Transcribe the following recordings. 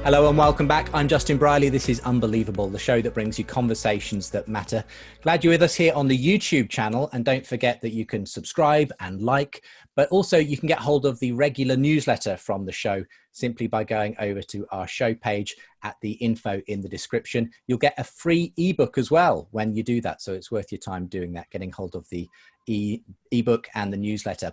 Hello and welcome back. I'm Justin Briley. This is Unbelievable, the show that brings you conversations that matter. Glad you're with us here on the YouTube channel. And don't forget that you can subscribe and like, but also you can get hold of the regular newsletter from the show simply by going over to our show page at the info in the description. You'll get a free ebook as well when you do that. So it's worth your time doing that, getting hold of the ebook and the newsletter.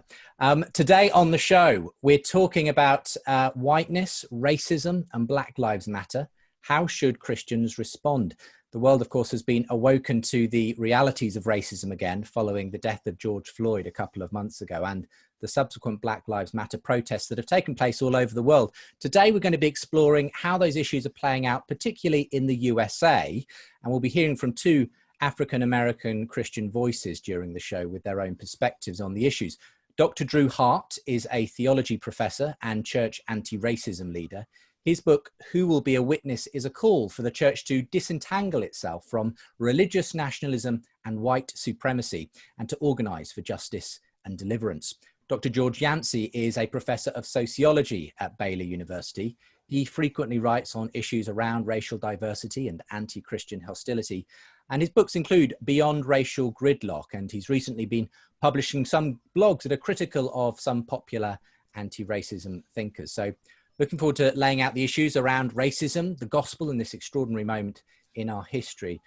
Today on the show, we're talking about whiteness, racism, and Black Lives Matter. How should Christians respond? The world, of course, has been awoken to the realities of racism again following the death of George Floyd a couple of months ago and the subsequent Black Lives Matter protests that have taken place all over the world. Today, we're going to be exploring how those issues are playing out, particularly in the USA, and we'll be hearing from two African-American Christian voices during the show with their own perspectives on the issues. Dr. Drew Hart is a theology professor and church anti-racism leader. His book, Who Will Be a Witness, is a call for the church to disentangle itself from religious nationalism and white supremacy and to organize for justice and deliverance. Dr. George Yancey is a professor of sociology at Baylor University. He frequently writes on issues around racial diversity and anti-Christian hostility. And his books include Beyond Racial Gridlock, and he's recently been publishing some blogs that are critical of some popular anti-racism thinkers. So looking forward to laying out the issues around racism, the gospel, in this extraordinary moment in our history.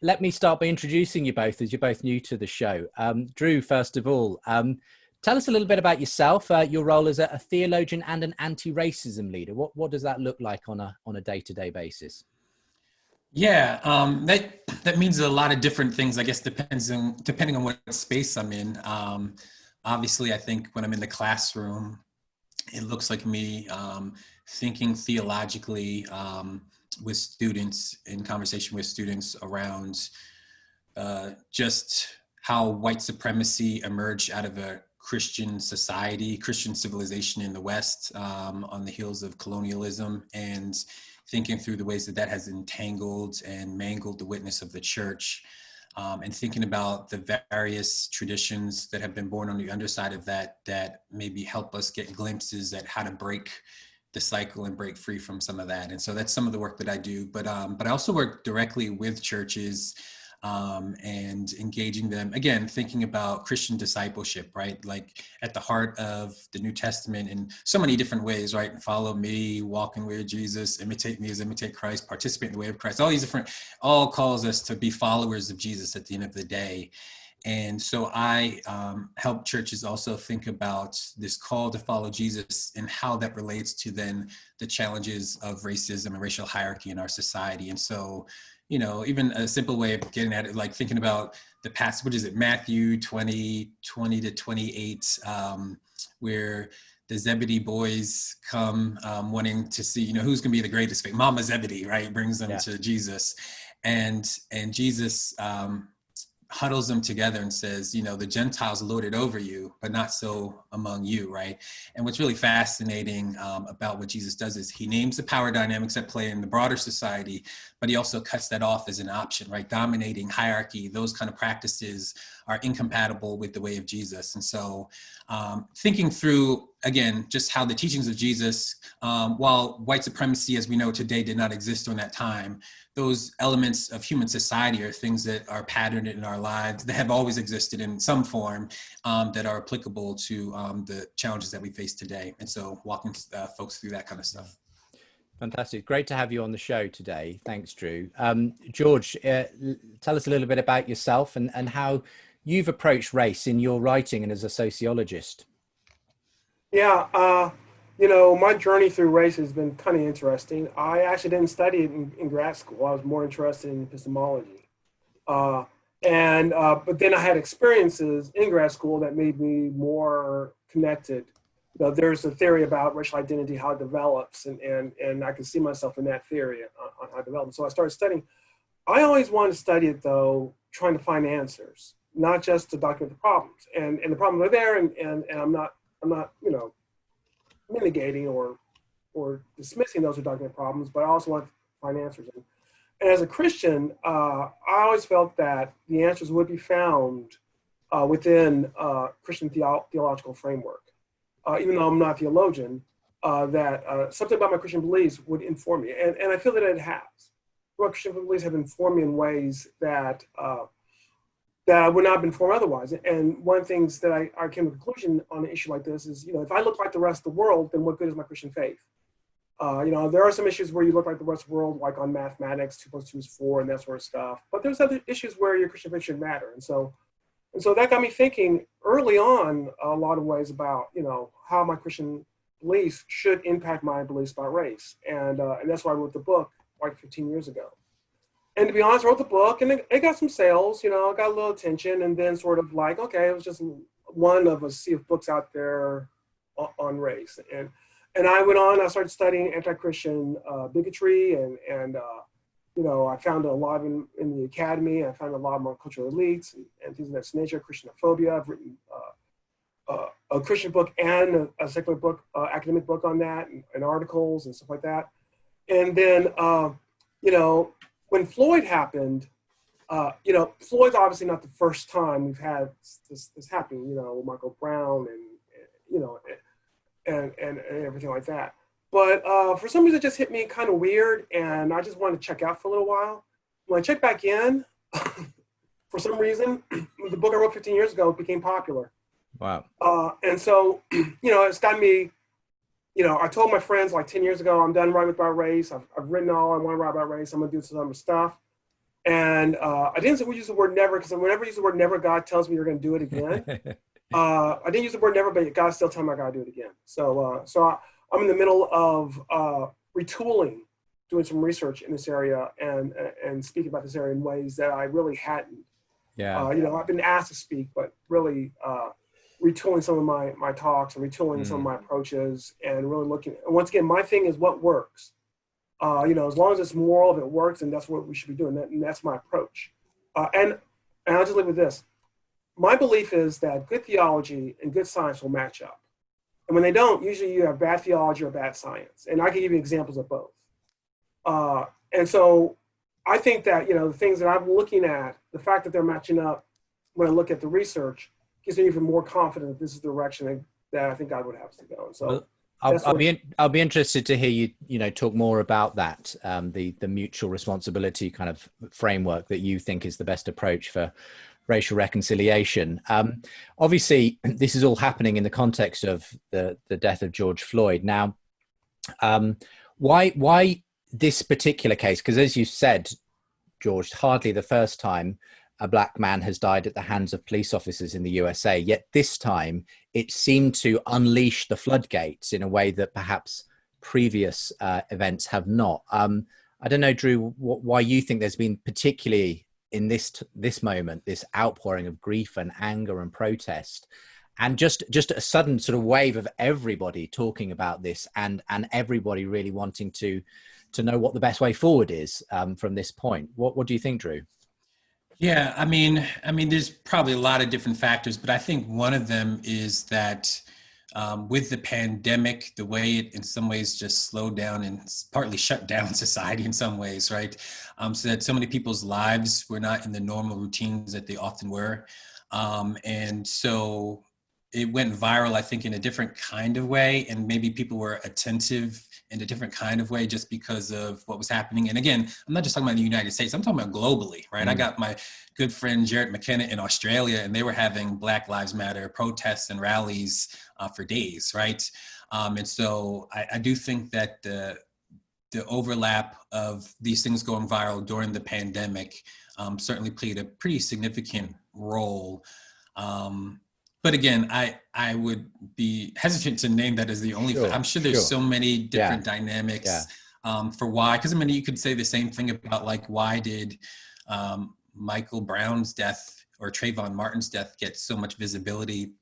Let me start by introducing you both, as you're both new to the show. Drew, first of all, tell us a little bit about yourself, your role as a theologian and an anti-racism leader. What does that look like on a day-to-day basis? Yeah, that means a lot of different things, I guess, depending on what space I'm in. Obviously, I think when I'm in the classroom, it looks like me thinking theologically with students, in conversation with students around just how white supremacy emerged out of a Christian society, Christian civilization in the West on the heels of colonialism, and thinking through the ways that has entangled and mangled the witness of the church, and thinking about the various traditions that have been born on the underside of that maybe help us get glimpses at how to break the cycle and break free from some of that. And so that's some of the work that I do, but I also work directly with churches and engaging them, again, thinking about Christian discipleship, right? Like at the heart of the New Testament in so many different ways, right? Follow me, walk in the way of Jesus, imitate me as imitate Christ, participate in the way of Christ. All these different, all calls us to be followers of Jesus at the end of the day. And so I help churches also think about this call to follow Jesus and how that relates to then the challenges of racism and racial hierarchy in our society. And so, you know, even a simple way of getting at it, like thinking about the passage, what is it, Matthew 20 to 28, where the Zebedee boys come wanting to see, you know, who's going to be the greatest. Mama Zebedee, right, brings them to Jesus. And Jesus huddles them together and says, you know, the Gentiles lord it over you, but not so among you, right? And what's really fascinating about what Jesus does is he names the power dynamics at play in the broader society, but he also cuts that off as an option, right? Dominating hierarchy, those kind of practices are incompatible with the way of Jesus. And so thinking through, again, just how the teachings of Jesus, while white supremacy as we know today did not exist during that time, those elements of human society are things that are patterned in our lives that have always existed in some form that are applicable to the challenges that we face today. And so walking folks through that kind of stuff. Fantastic. Great to have you on the show today. Thanks, Drew. George, tell us a little bit about yourself and how you've approached race in your writing and as a sociologist. Yeah, you know, my journey through race has been kind of interesting. I actually didn't study it in grad school. I was more interested in epistemology. But then I had experiences in grad school that made me more connected. You know, there's a theory about racial identity, how it develops, and I can see myself in that theory on how it develops. So I started studying. I always wanted to study it, though, trying to find answers, not just to document the problems. And the problems are there, and I'm not, you know, mitigating or dismissing those who document problems, but I also want to find answers. And as a Christian, I always felt that the answers would be found within Christian theological framework. Even though I'm not a theologian, that something about my Christian beliefs would inform me. And I feel that it has. My Christian beliefs have informed me in ways that that I would not have been informed otherwise. And one of the things that I came to the conclusion on an issue like this is, if I look like the rest of the world, then what good is my Christian faith? There are some issues where you look like the rest of the world, like on mathematics, 2 + 2 is 4 and that sort of stuff. But there's other issues where your Christian faith should matter. And so that got me thinking early on a lot of ways about, how my Christian beliefs should impact my beliefs about race. And that's why I wrote the book like 15 years ago. And to be honest, I wrote the book and it got some sales, got a little attention, and then sort of like, okay, it was just one of a sea of books out there on race. And I went on, I started studying anti-Christian bigotry and I found a lot in the academy. I found a lot more cultural elites and things of that nature, Christianophobia. I've written a Christian book and a secular book, academic book on that, and articles and stuff like that. And then, when Floyd happened, Floyd's obviously not the first time we've had this happening, with Michael Brown and everything like that. But for some reason, it just hit me kind of weird, and I just wanted to check out for a little while. When I checked back in, for some reason, the book I wrote 15 years ago became popular. Wow. And so, it's got me, I told my friends like 10 years ago, I'm done writing about race. I've written all I want to write about race. I'm going to do some other stuff. And I didn't use the word never, because whenever I use the word never, God tells me you're going to do it again. I didn't use the word never, but God still tells me I got to do it again. So I'm in the middle of retooling, doing some research in this area and speaking about this area in ways that I really hadn't. Yeah. I've been asked to speak, but really retooling some of my talks and retooling some of my approaches and really looking. And once again, my thing is what works. As long as it's moral, if it works, and that's what we should be doing. And that's my approach. And I'll just leave with this. My belief is that good theology and good science will match up. And when they don't, usually you have bad theology or bad science. And I can give you examples of both. And so I think that, the things that I'm looking at, the fact that they're matching up when I look at the research gives me even more confident that this is the direction that I think God would have us to go. And so I'll be interested to hear you, talk more about that, the mutual responsibility kind of framework that you think is the best approach for racial reconciliation. Obviously, this is all happening in the context of the death of George Floyd. Now, why this particular case? Because as you said, George, hardly the first time a black man has died at the hands of police officers in the USA. Yet this time, it seemed to unleash the floodgates in a way that perhaps previous events have not. I don't know, Drew, why you think there's been particularly in this moment, this outpouring of grief and anger and protest, and just a sudden sort of wave of everybody talking about this and everybody really wanting to know what the best way forward is from this point. What do you think, Drew? Yeah, I mean, there's probably a lot of different factors, but I think one of them is that with the pandemic, the way it in some ways just slowed down and partly shut down society in some ways, right? So that so many people's lives were not in the normal routines that they often were. And so it went viral, I think, in a different kind of way. And maybe people were attentive in a different kind of way just because of what was happening. And again, I'm not just talking about the United States, I'm talking about globally, right? I got my good friend Jared McKenna in Australia, and they were having Black Lives Matter protests and rallies for days, right? And so I do think that the overlap of these things going viral during the pandemic certainly played a pretty significant role. But again, I would be hesitant to name that as the only. I'm sure there's so many different dynamics for why. Because I mean, you could say the same thing about like why did Michael Brown's death or Trayvon Martin's death get so much visibility?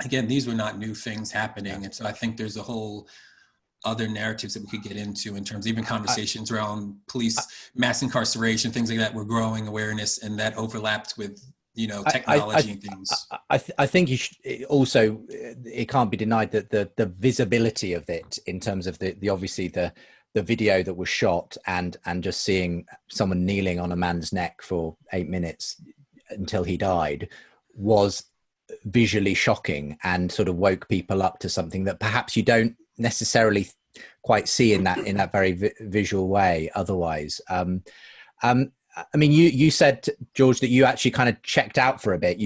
Again, these were not new things happening, and so I think there's a whole other narratives that we could get into in terms of even conversations around police mass incarceration, things like that. Were growing awareness, and that overlapped with technology and things. I think you should also, it can't be denied that the visibility of it in terms of the obviously the video that was shot and just seeing someone kneeling on a man's neck for 8 minutes until he died was visually shocking and sort of woke people up to something that perhaps you don't necessarily quite see in that very visual way otherwise. I mean, you said, George, that you actually kind of checked out for a bit.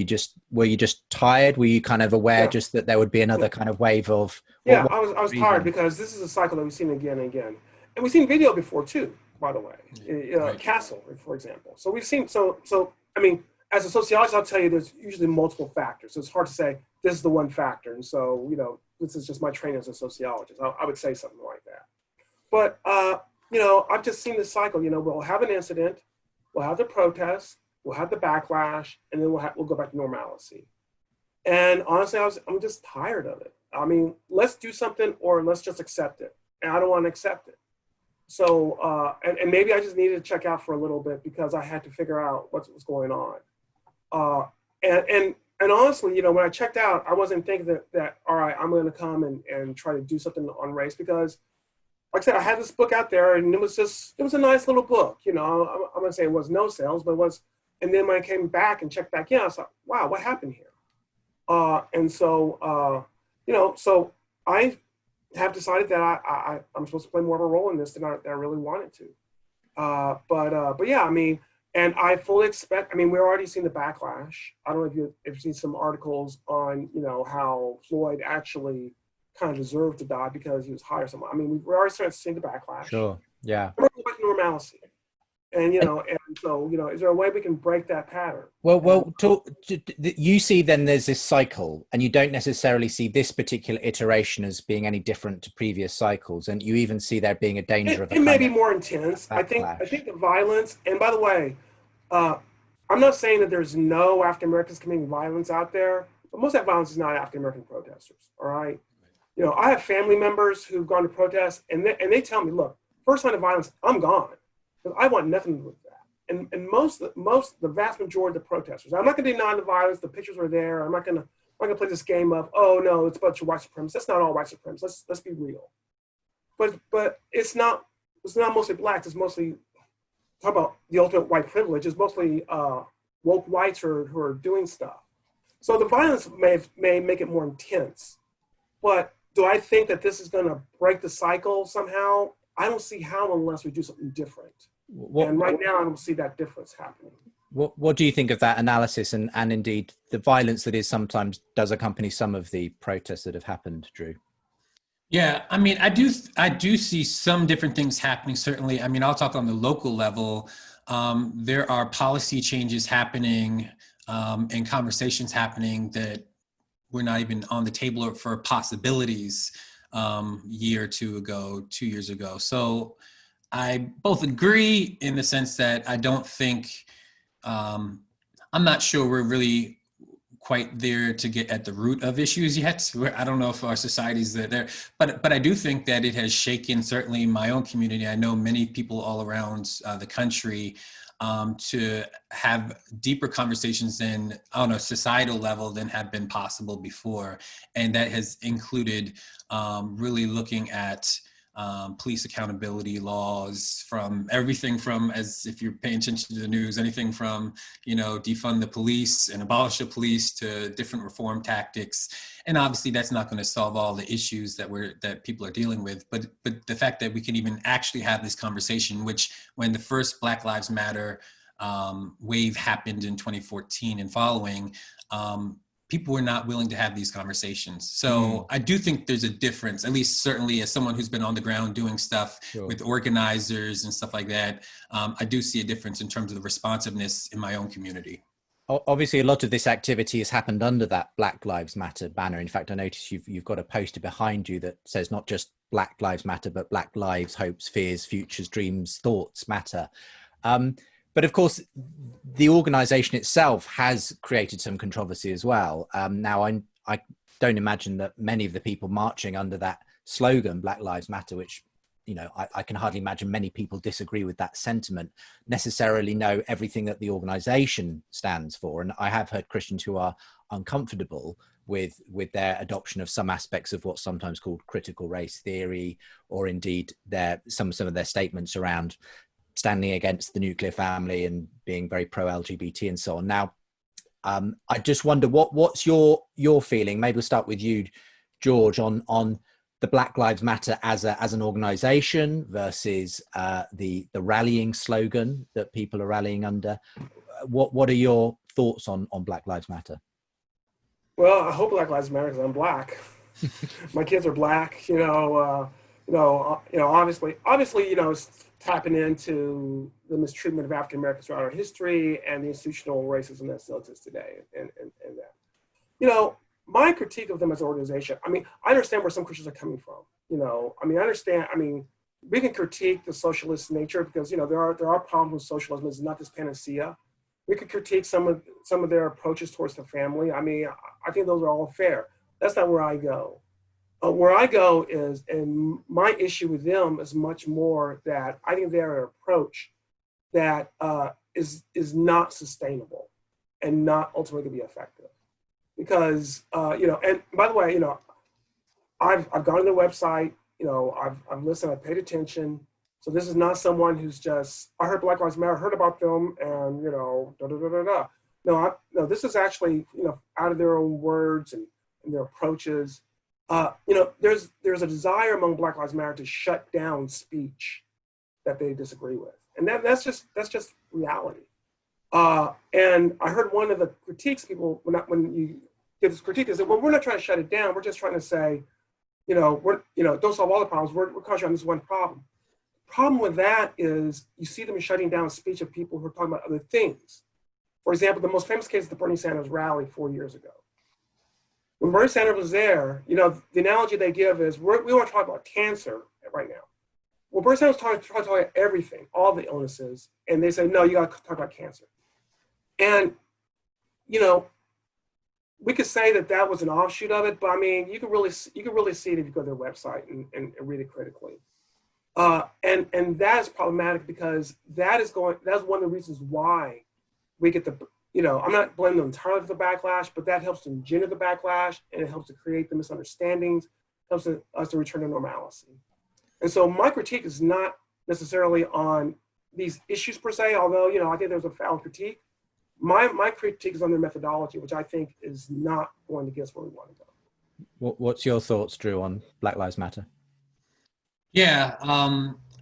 Were you just tired? Were you kind of aware just that there would be another kind of wave of? Yeah, I was tired because this is a cycle that we've seen again and again, and we've seen video before too. By the way, Right. Castle, for example. So we've seen so. I mean, as a sociologist, I'll tell you, there's usually multiple factors. So it's hard to say this is the one factor. And so this is just my training as a sociologist. I would say something like that. But I've just seen this cycle. We'll have an incident. We'll have the protests, we'll have the backlash, and then we'll go back to normalcy. And honestly, I'm just tired of it. I mean, let's do something or let's just accept it. And I don't want to accept it. So, and maybe I just needed to check out for a little bit because I had to figure out what was going on. And honestly, when I checked out, I wasn't thinking that all right, I'm going to come and try to do something on race because, like I said, I had this book out there and it was a nice little book. I'm going to say it was no sales, but it was. And then when I came back and checked back in, I was like, wow, what happened here? And so, so I have decided that I'm supposed to play more of a role in this than I really wanted to. But yeah, I mean, and I fully expect, I mean, we're already seeing the backlash. I don't know if you've seen some articles on, how Floyd actually kind of deserved to die because he was high or something. I mean, we're already starting to see the backlash. Sure. Yeah. We're going back to normalcy. And, and so, is there a way we can break that pattern? Well, you see then there's this cycle and you don't necessarily see this particular iteration as being any different to previous cycles. And you even see there being a danger of it may be more intense. I think the violence, and by the way, I'm not saying that there's no African Americans committing violence out there, but most of that violence is not African American protesters. All right. I have family members who've gone to protest and they tell me, look, first line of violence, I'm gone. Because I want nothing to do with that. And the vast majority of the protesters, I'm not going to deny the violence. The pictures are there. I'm not going to play this game of, oh no, it's a bunch of white supremacists. That's not all white supremacists. Let's be real. But it's not mostly blacks. It's mostly, talk about the ultimate white privilege. It's mostly woke whites who are doing stuff. So the violence may make it more intense. But do I think that this is going to break the cycle somehow? I don't see how unless we do something different. And right now, I don't see that difference happening. What do you think of that analysis and indeed the violence that sometimes does accompany some of the protests that have happened, Drew? Yeah, I mean, I do see some different things happening, certainly. I mean, I'll talk on the local level. There are policy changes happening and conversations happening that were not even on the table for possibilities year or 2 years ago. So I both agree in the sense that I don't think, I'm not sure we're really quite there to get at the root of issues yet. I don't know if our society's there, but I do think that it has shaken certainly my own community. I know many people all around the country to have deeper conversations than on a societal level than have been possible before. And that has included really looking at police accountability laws, from everything from, as if you're paying attention to the news, anything from, defund the police and abolish the police to different reform tactics. And obviously that's not going to solve all the issues that people are dealing with. But the fact that we can even actually have this conversation, which when the first Black Lives Matter wave happened in 2014 and following, people were not willing to have these conversations. So I do think there's a difference, at least certainly as someone who's been on the ground doing stuff with organizers and stuff like that. I do see a difference in terms of the responsiveness in my own community. Obviously, a lot of this activity has happened under that Black Lives Matter banner. In fact, I noticed you've got a poster behind you that says not just Black Lives Matter, but Black Lives, Hopes, Fears, Futures, Dreams, Thoughts Matter. But of course, the organization itself has created some controversy as well. Now, I don't imagine that many of the people marching under that slogan, Black Lives Matter, which, I can hardly imagine many people disagree with that sentiment, necessarily know everything that the organization stands for. And I have heard Christians who are uncomfortable with their adoption of some aspects of what's sometimes called critical race theory, or indeed some of their statements around standing against the nuclear family and being very pro-LGBT and so on. Now, I just wonder what's your feeling? Maybe we'll start with you, George, on the Black Lives Matter as an organization versus the rallying slogan that people are rallying under. What are your thoughts on Black Lives Matter? Well, I hope Black Lives Matter because I'm Black. My kids are Black. Obviously, it's tapping into the mistreatment of African Americans throughout our history and the institutional racism that still exists today, and that. My critique of them as an organization, I understand where some Christians are coming from. We can critique the socialist nature because, there are problems with socialism. It's not this panacea. We could critique some of their approaches towards the family. I think those are all fair. That's not where I go. Where I go is, and my issue with them is much more that I think they're an approach that is not sustainable and not ultimately going to be effective. Because, and by the way, I've gone to their website, I've listened, I've paid attention. So this is not someone who's just, I heard Black Lives Matter, heard about them, and, No, this is actually, out of their own words and their approaches. There's a desire among Black Lives Matter to shut down speech that they disagree with. And that's just reality. And I heard one of the critiques people, when you give this critique, is that, well, we're not trying to shut it down. We're just trying to say, don't solve all the problems. We're concentrating on this one problem. The problem with that is you see them shutting down speech of people who are talking about other things. For example, the most famous case is the Bernie Sanders rally 4 years ago. When Bernie Sanders was there, the analogy they give is, we want to talk about cancer right now. Well, Bernie Sanders was trying to talk about everything, all the illnesses, and they say, no, you got to talk about cancer. And, we could say that was an offshoot of it, but you can really see it if you go to their website and read it critically. And that is problematic because that's one of the reasons why we get I'm not blaming them entirely for the backlash, but that helps to engender the backlash, and it helps to create the misunderstandings, helps us to return to normalcy. And so my critique is not necessarily on these issues per se, although, I think there's a valid critique. My critique is on their methodology, which I think is not going to get us where we want to go. What's your thoughts, Drew, on Black Lives Matter? Yeah,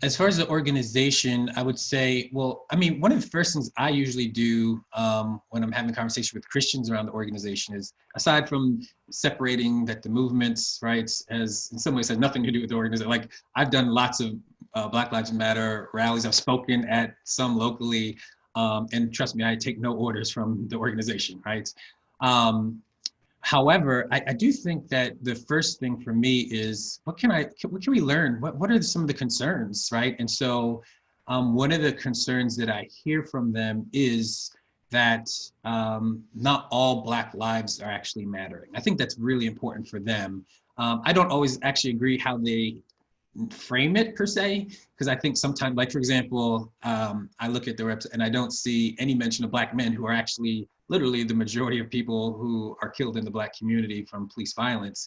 as far as the organization, I would say, one of the first things I usually do when I'm having a conversation with Christians around the organization is, aside from separating that the movements, right, has in some ways had nothing to do with the organization. Like, I've done lots of Black Lives Matter rallies. I've spoken at some locally, and trust me, I take no orders from the organization, right? However, I do think that the first thing for me is, what can we learn? What are some of the concerns, right? And so one of the concerns that I hear from them is that not all Black lives are actually mattering. I think that's really important for them. I don't always actually agree how they frame it per se, because I think sometimes, like for example, I look at their website and I don't see any mention of Black men, who are actually literally the majority of people who are killed in the Black community from police violence.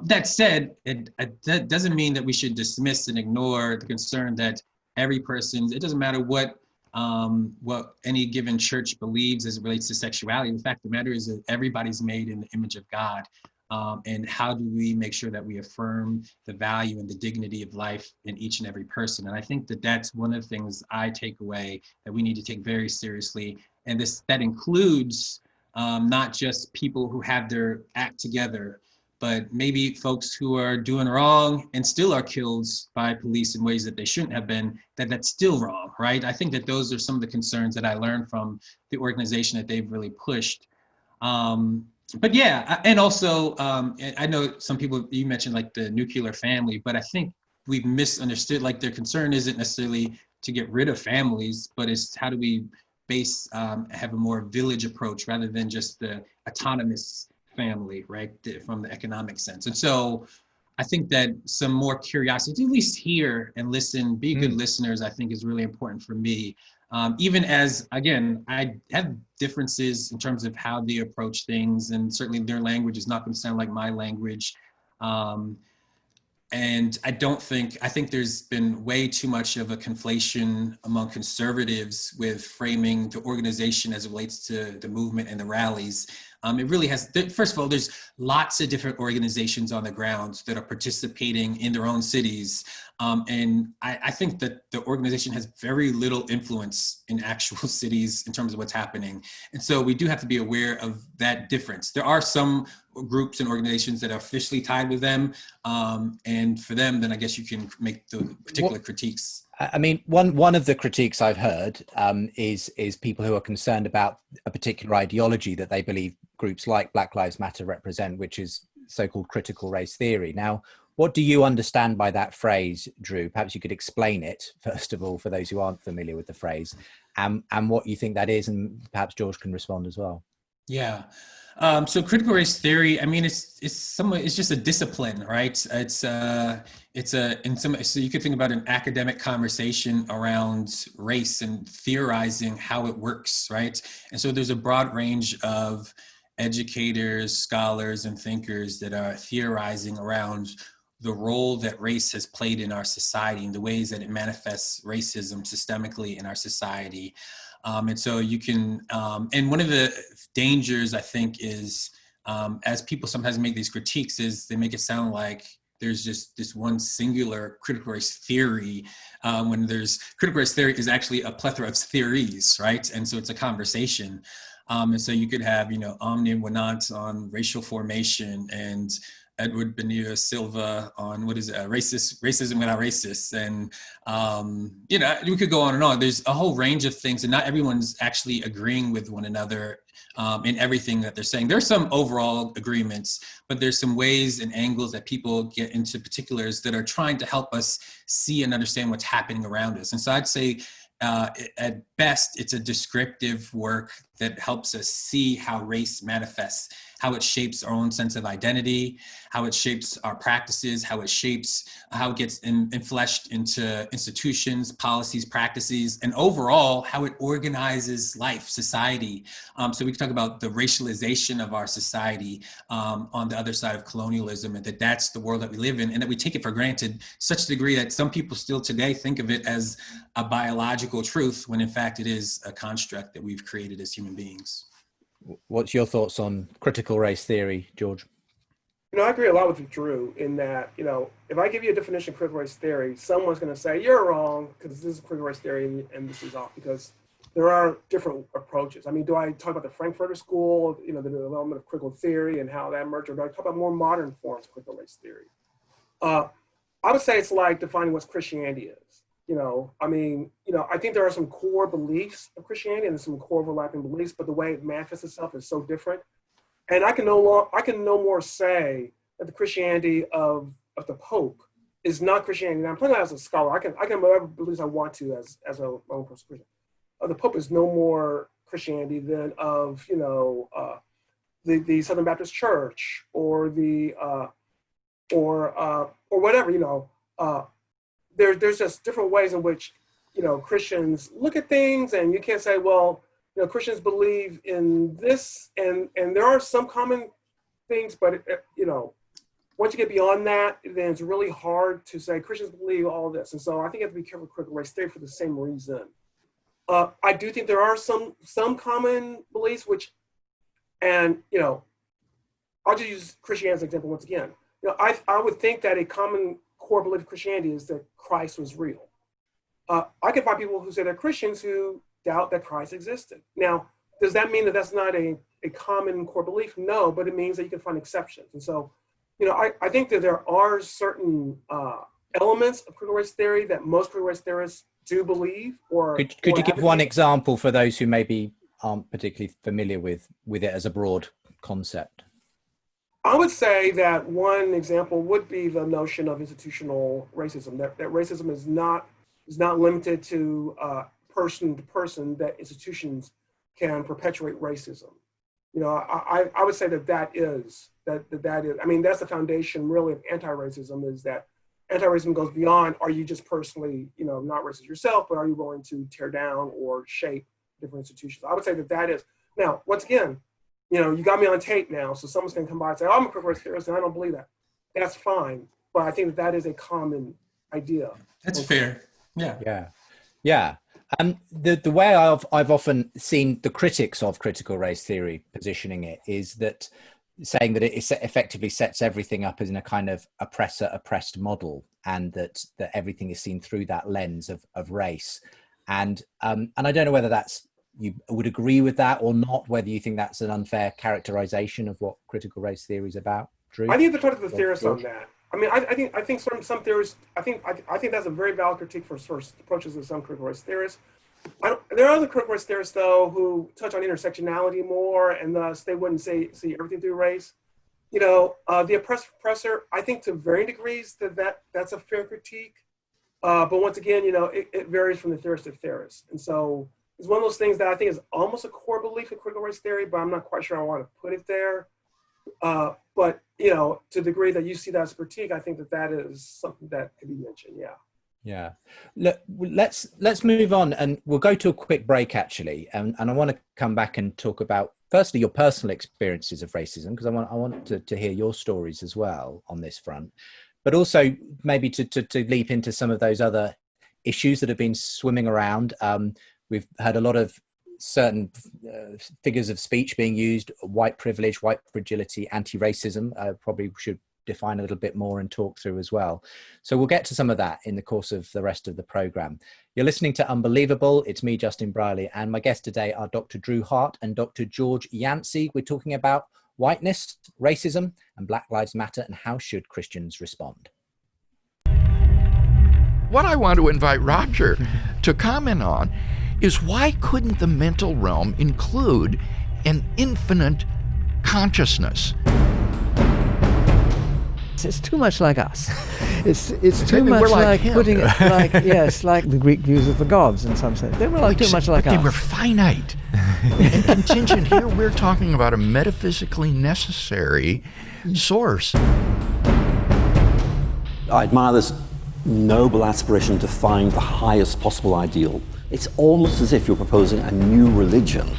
That said, that doesn't mean that we should dismiss and ignore the concern that every person, it doesn't matter what any given church believes as it relates to sexuality. The fact of the matter is that everybody's made in the image of God. And how do we make sure that we affirm the value and the dignity of life in each and every person? And I think that that's one of the things I take away that we need to take very seriously. And that includes not just people who have their act together, but maybe folks who are doing wrong and still are killed by police in ways that they shouldn't have been, that's still wrong, right? I think that those are some of the concerns that I learned from the organization that they've really pushed. But yeah, and also, I know some people, you mentioned like the nuclear family, but I think we've misunderstood, like their concern isn't necessarily to get rid of families, but it's how do we have a more village approach rather than just the autonomous family, right, from the economic sense. And so I think that some more curiosity, at least hear and listen, be good listeners, I think is really important for me. Even as, again, I have differences in terms of how they approach things, and certainly their language is not going to sound like my language. And I think there's been way too much of a conflation among conservatives with framing the organization as it relates to the movement and the rallies. It really has, first of all, there's lots of different organizations on the ground that are participating in their own cities. And I think that the organization has very little influence in actual cities in terms of what's happening. And so we do have to be aware of that difference. There are some groups and organizations that are officially tied with them. And for them, then I guess you can make the particular critiques. I mean, one of the critiques I've heard is people who are concerned about a particular ideology that they believe groups like Black Lives Matter represent, which is so-called critical race theory. Now, what do you understand by that phrase, Drew? Perhaps you could explain it, first of all, for those who aren't familiar with the phrase, and what you think that is, and perhaps George can respond as well. Yeah. So critical race theory, I mean, it's just a discipline, right? So you could think about an academic conversation around race and theorizing how it works, right? And so there's a broad range of educators, scholars, and thinkers that are theorizing around the role that race has played in our society and the ways that it manifests racism systemically in our society. And so you can, and one of the dangers I think is, as people sometimes make these critiques, is they make it sound like there's just this one singular critical race theory, when critical race theory is actually a plethora of theories, right? And so it's a conversation. And so you could have, Omni Winant on racial formation and Edward Benio Silva on racism without racists. And, we could go on and on. There's a whole range of things, and not everyone's actually agreeing with one another in everything that they're saying. There's some overall agreements, but there's some ways and angles that people get into particulars that are trying to help us see and understand what's happening around us. And so I'd say, at best, it's a descriptive work that helps us see how race manifests, how it shapes our own sense of identity, how it shapes our practices, how it gets infleshed into institutions, policies, practices, and overall, how it organizes life, society. So we can talk about the racialization of our society on the other side of colonialism, and that's the world that we live in, and that we take it for granted, such a degree that some people still today think of it as a biological truth, when in fact it is a construct that we've created as human beings. What's your thoughts on critical race theory, George? I agree a lot with Drew in that, if I give you a definition of critical race theory, someone's going to say, you're wrong, because this is critical race theory and this is off, because there are different approaches. I mean, do I talk about the Frankfurter School, the development of critical theory and how that emerged, or do I talk about more modern forms of critical race theory? I would say it's like defining what Christianity is. I think there are some core beliefs of Christianity and some core overlapping beliefs, but the way it manifests itself is so different. And I can no more say that the Christianity of the Pope is not Christianity. Now, I'm playing that as a scholar. I can have whatever beliefs I want to as a own personal Christian. The Pope is no more Christianity than of the Southern Baptist Church or the or whatever. There's just different ways in which Christians look at things, and you can't say, well, Christians believe in this, and there are some common things, but once you get beyond that, then it's really hard to say Christians believe all this. And so I think you have to be careful with critical race theory for the same reason. I do think there are some common beliefs I'll just use Christianity as an example once again. I would think that a common core belief of Christianity is that Christ was real. I can find people who say they're Christians who doubt that Christ existed. Now, does that mean that that's not a common core belief? No, but it means that you can find exceptions. And so, I think that there are certain elements of critical race theory that most critical race theorists do believe. Could you give one example for those who maybe aren't particularly familiar with it as a broad concept? I would say that one example would be the notion of institutional racism, that racism is not limited to person to person, that institutions can perpetuate racism. I would say that is, I mean, that's the foundation really of anti-racism, is that anti-racism goes beyond, are you just personally, not racist yourself, but are you willing to tear down or shape different institutions? I would say that is. Now, once again, you got me on tape now, so someone's going to come by and say, oh, I'm a critical race theorist, and I don't believe that. That's fine, but I think that is a common idea. That's fair. Yeah. Yeah. The way I've often seen the critics of critical race theory positioning it is that saying that it effectively sets everything up as in a kind of oppressor-oppressed model, and that everything is seen through that lens of race. And I don't know whether you would agree with that or not, whether you think that's an unfair characterization of what critical race theory is about. Drew? I need to talk to the theorists on that. I mean, I think some theorists, I think that's a very valid critique for approaches of some critical race theorists. There are other critical race theorists, though, who touch on intersectionality more, and thus they wouldn't see everything through race. The oppressor, I think to varying degrees that's a fair critique. But once again, it varies from the theorist to theorist. And so it's one of those things that I think is almost a core belief in critical race theory, but I'm not quite sure I want to put it there. But to the degree that you see that as a critique, I think that is something that could be mentioned. Yeah. Look, let's move on, and we'll go to a quick break actually, and I want to come back and talk about firstly your personal experiences of racism, because I want to hear your stories as well on this front, but also maybe to leap into some of those other issues that have been swimming around. We've heard a lot of certain figures of speech being used: white privilege, white fragility, anti-racism. Probably should define a little bit more and talk through as well. So we'll get to some of that in the course of the rest of the program. You're listening to Unbelievable. It's me, Justin Briley, and my guests today are Dr. Drew Hart and Dr. George Yancey. We're talking about whiteness, racism, and Black Lives Matter, and how should Christians respond. What I want to invite Roger to comment on is, why couldn't the mental realm include an infinite consciousness? It's too much like us. It's too much like putting it like the Greek views of the gods in some sense. They were too much like us. They were finite and contingent. Here we're talking about a metaphysically necessary source. I admire this noble aspiration to find the highest possible ideal. It's almost as if you're proposing a new religion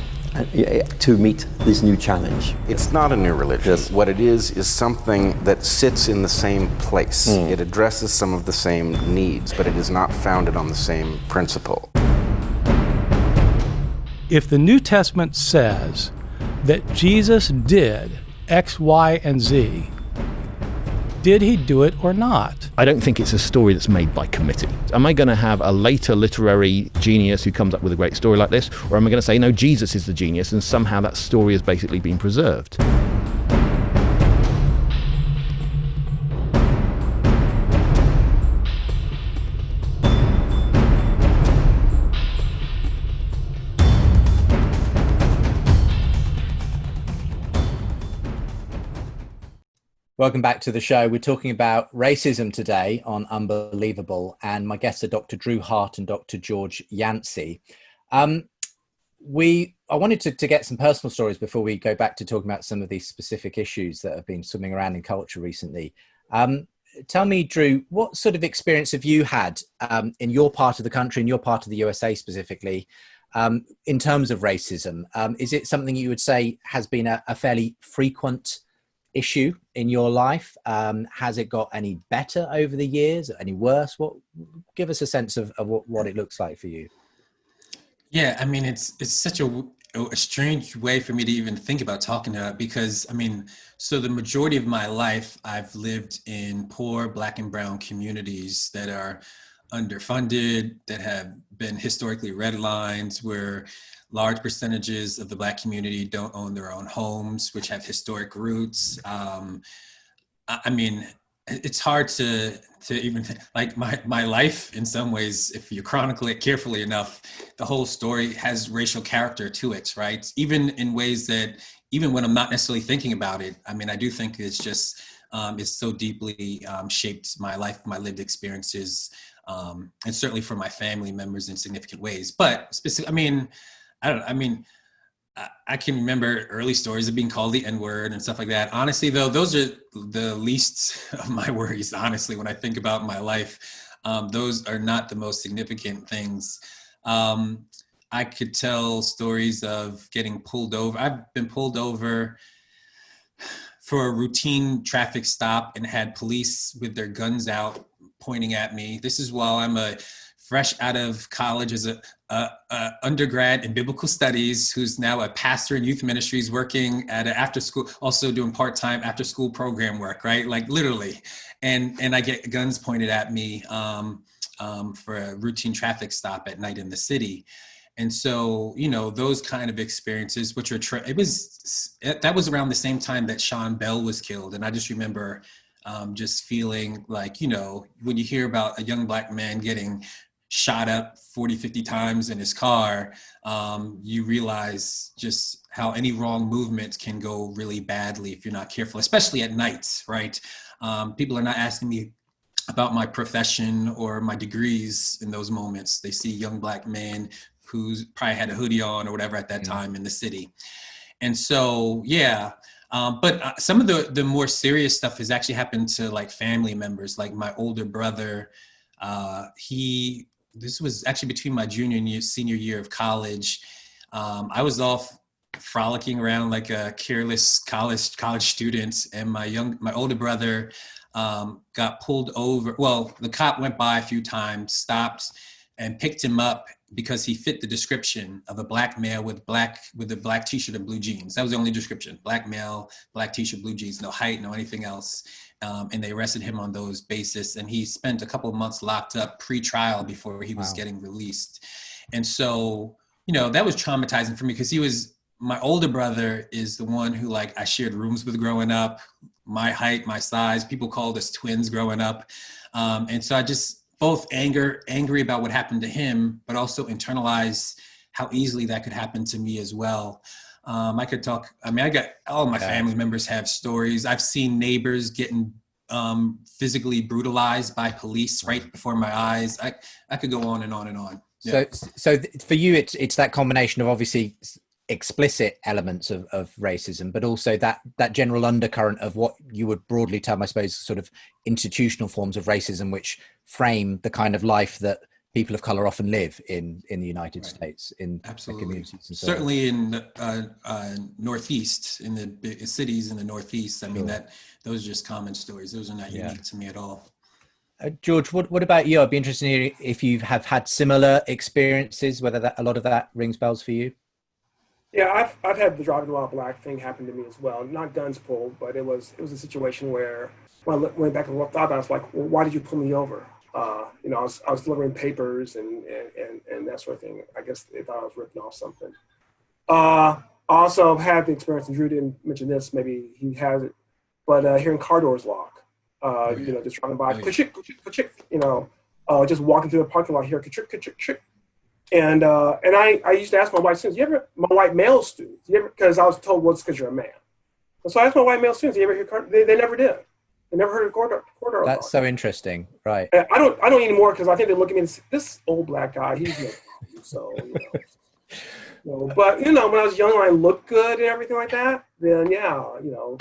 to meet this new challenge. It's not a new religion. Yes. What it is something that sits in the same place. It addresses some of the same needs, but it is not founded on the same principle. If the New Testament says that Jesus did X, Y, and Z, did he do it or not? I don't think it's a story that's made by committee. Am I going to have a later literary genius who comes up with a great story like this? Or am I going to say, no, Jesus is the genius, and somehow that story has basically been preserved? Welcome back to the show. We're talking about racism today on Unbelievable, and my guests are Dr. Drew Hart and Dr. George Yancey. I wanted to get some personal stories before we go back to talking about some of these specific issues that have been swimming around in culture recently. Tell me, Drew, what sort of experience have you had in your part of the country, in your part of the USA specifically, in terms of racism? Is it something you would say has been a fairly frequent issue in your life? Has it got any better over the years, any worse? Give us a sense of what it looks like for you. Yeah, I mean, it's such a strange way for me to even think about talking about it, because so the majority of my life I've lived in poor Black and brown communities that are underfunded, that have been historically redlined, where large percentages of the Black community don't own their own homes, which have historic roots. It's hard to even think, like my life in some ways, if you chronicle it carefully enough, the whole story has racial character to it, right? Even in ways that, even when I'm not necessarily thinking about it, I do think it's just, it's so deeply shaped my life, my lived experiences, and certainly for my family members in significant ways. But specifically, I can remember early stories of being called the N-word and stuff like that. Honestly, though, those are the least of my worries, honestly, when I think about my life. Those are not the most significant things. I could tell stories of getting pulled over. I've been pulled over for a routine traffic stop and had police with their guns out pointing at me. This is while I'm a fresh out of college as a undergrad in biblical studies, who's now a pastor in youth ministries, working at an after school, also doing part-time after school program work, right? Like literally. And I get guns pointed at me for a routine traffic stop at night in the city. And so, you know, those kind of experiences, which are, that was around the same time that Sean Bell was killed. And I just remember just feeling like, you know, when you hear about a young Black man getting shot up 40, 50 times in his car, you realize just how any wrong movement can go really badly if you're not careful, especially at night, right? People are not asking me about my profession or my degrees in those moments. They see a young Black man who's probably had a hoodie on or whatever at that time in the city. And so, yeah. But some of the more serious stuff has actually happened to like family members, like my older brother. This was actually between my junior and senior year of college. I was off frolicking around like a careless college student, and my older brother got pulled over. Well, the cop went by a few times, stopped, and picked him up because he fit the description of a Black male with a black t-shirt and blue jeans. That was the only description: Black male, black t-shirt, blue jeans, no height, no anything else. And they arrested him on those basis. And he spent a couple of months locked up pre-trial before he was getting released. And so, you know, that was traumatizing for me, because my older brother is the one who like I shared rooms with growing up, my height, my size. People called us twins growing up. And so I just both angry about what happened to him, but also internalize how easily that could happen to me as well. I could talk, I got all my family members have stories. I've seen neighbors getting physically brutalized by police right before my eyes. I could go on and on and on. Yeah. So for you, it's that combination of obviously explicit elements of racism, but also that general undercurrent of what you would broadly term, I suppose, sort of institutional forms of racism, which frame the kind of life that people of color often live in the United States, in communities. And so certainly in the Northeast, in the cities in the Northeast. I mean, those are just common stories. Those are not unique to me at all. George, what about you? I'd be interested in hearing if you have had similar experiences, whether a lot of that rings bells for you. Yeah, I've had the driving while Black thing happen to me as well. Not guns pulled, but it was a situation where when I went back and thought about it, I was like, well, why did you pull me over? You know, I was delivering papers and that sort of thing. I guess they thought I was ripping off something. I also had the experience, and Drew didn't mention this, maybe he has it, but hearing car doors lock. You know, just driving by, you know, just walking through the parking lot here, and I used to ask my white students, my white male students, because I was told, well, it's because you're a man. And so I asked my white male students, you ever hear they never did. They never heard of car door. That's so interesting, right? I don't anymore, because I think they look at me and say, this old Black guy, he's no problem. So, you know. But, you know, when I was young and I looked good and everything like that, then yeah, you know,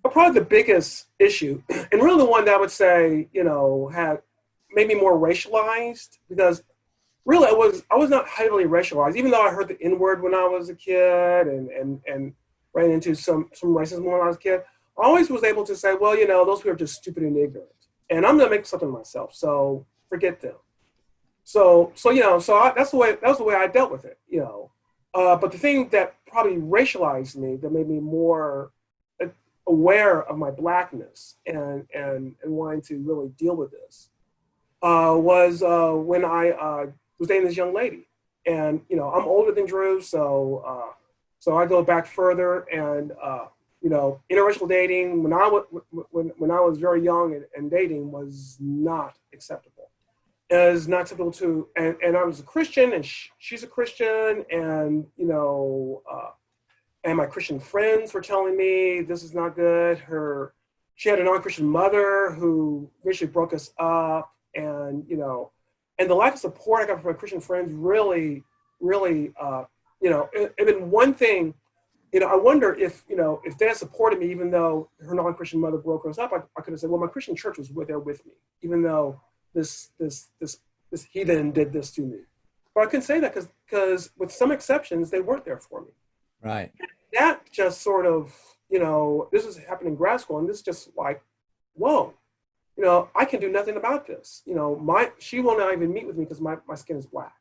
But probably the biggest issue, and really the one that I would say, you know, had made me more racialized, because really I was not heavily racialized, even though I heard the N-word when I was a kid and ran into some racism when I was a kid. I always was able to say, well, you know, those people are just stupid and ignorant, and I'm going to make something of myself, so forget them. So you know, that was the way I dealt with it, you know. But the thing that probably racialized me, that made me more aware of my Blackness and wanting to really deal with this, was when I was dating this young lady, and you know, I'm older than Drew, so I go back further, and you know, interracial dating when I was very young and dating was not acceptable. It was not acceptable to, and I was a Christian, and she's a Christian, and you know, and my Christian friends were telling me this is not good. She had a non-Christian mother who eventually broke us up, and you know, and the lack of support I got from my Christian friends really, you know, it been one thing. You know, I wonder if, you know, if they had supported me, even though her non-Christian mother broke us up, I could have said, well, my Christian church was there with me, even though this heathen did this to me. But I couldn't say that because with some exceptions, they weren't there for me. Right. That just sort of, you know, this is happening in grad school, and this is just like, whoa, I can do nothing about this. She will not even meet with me because my skin is black.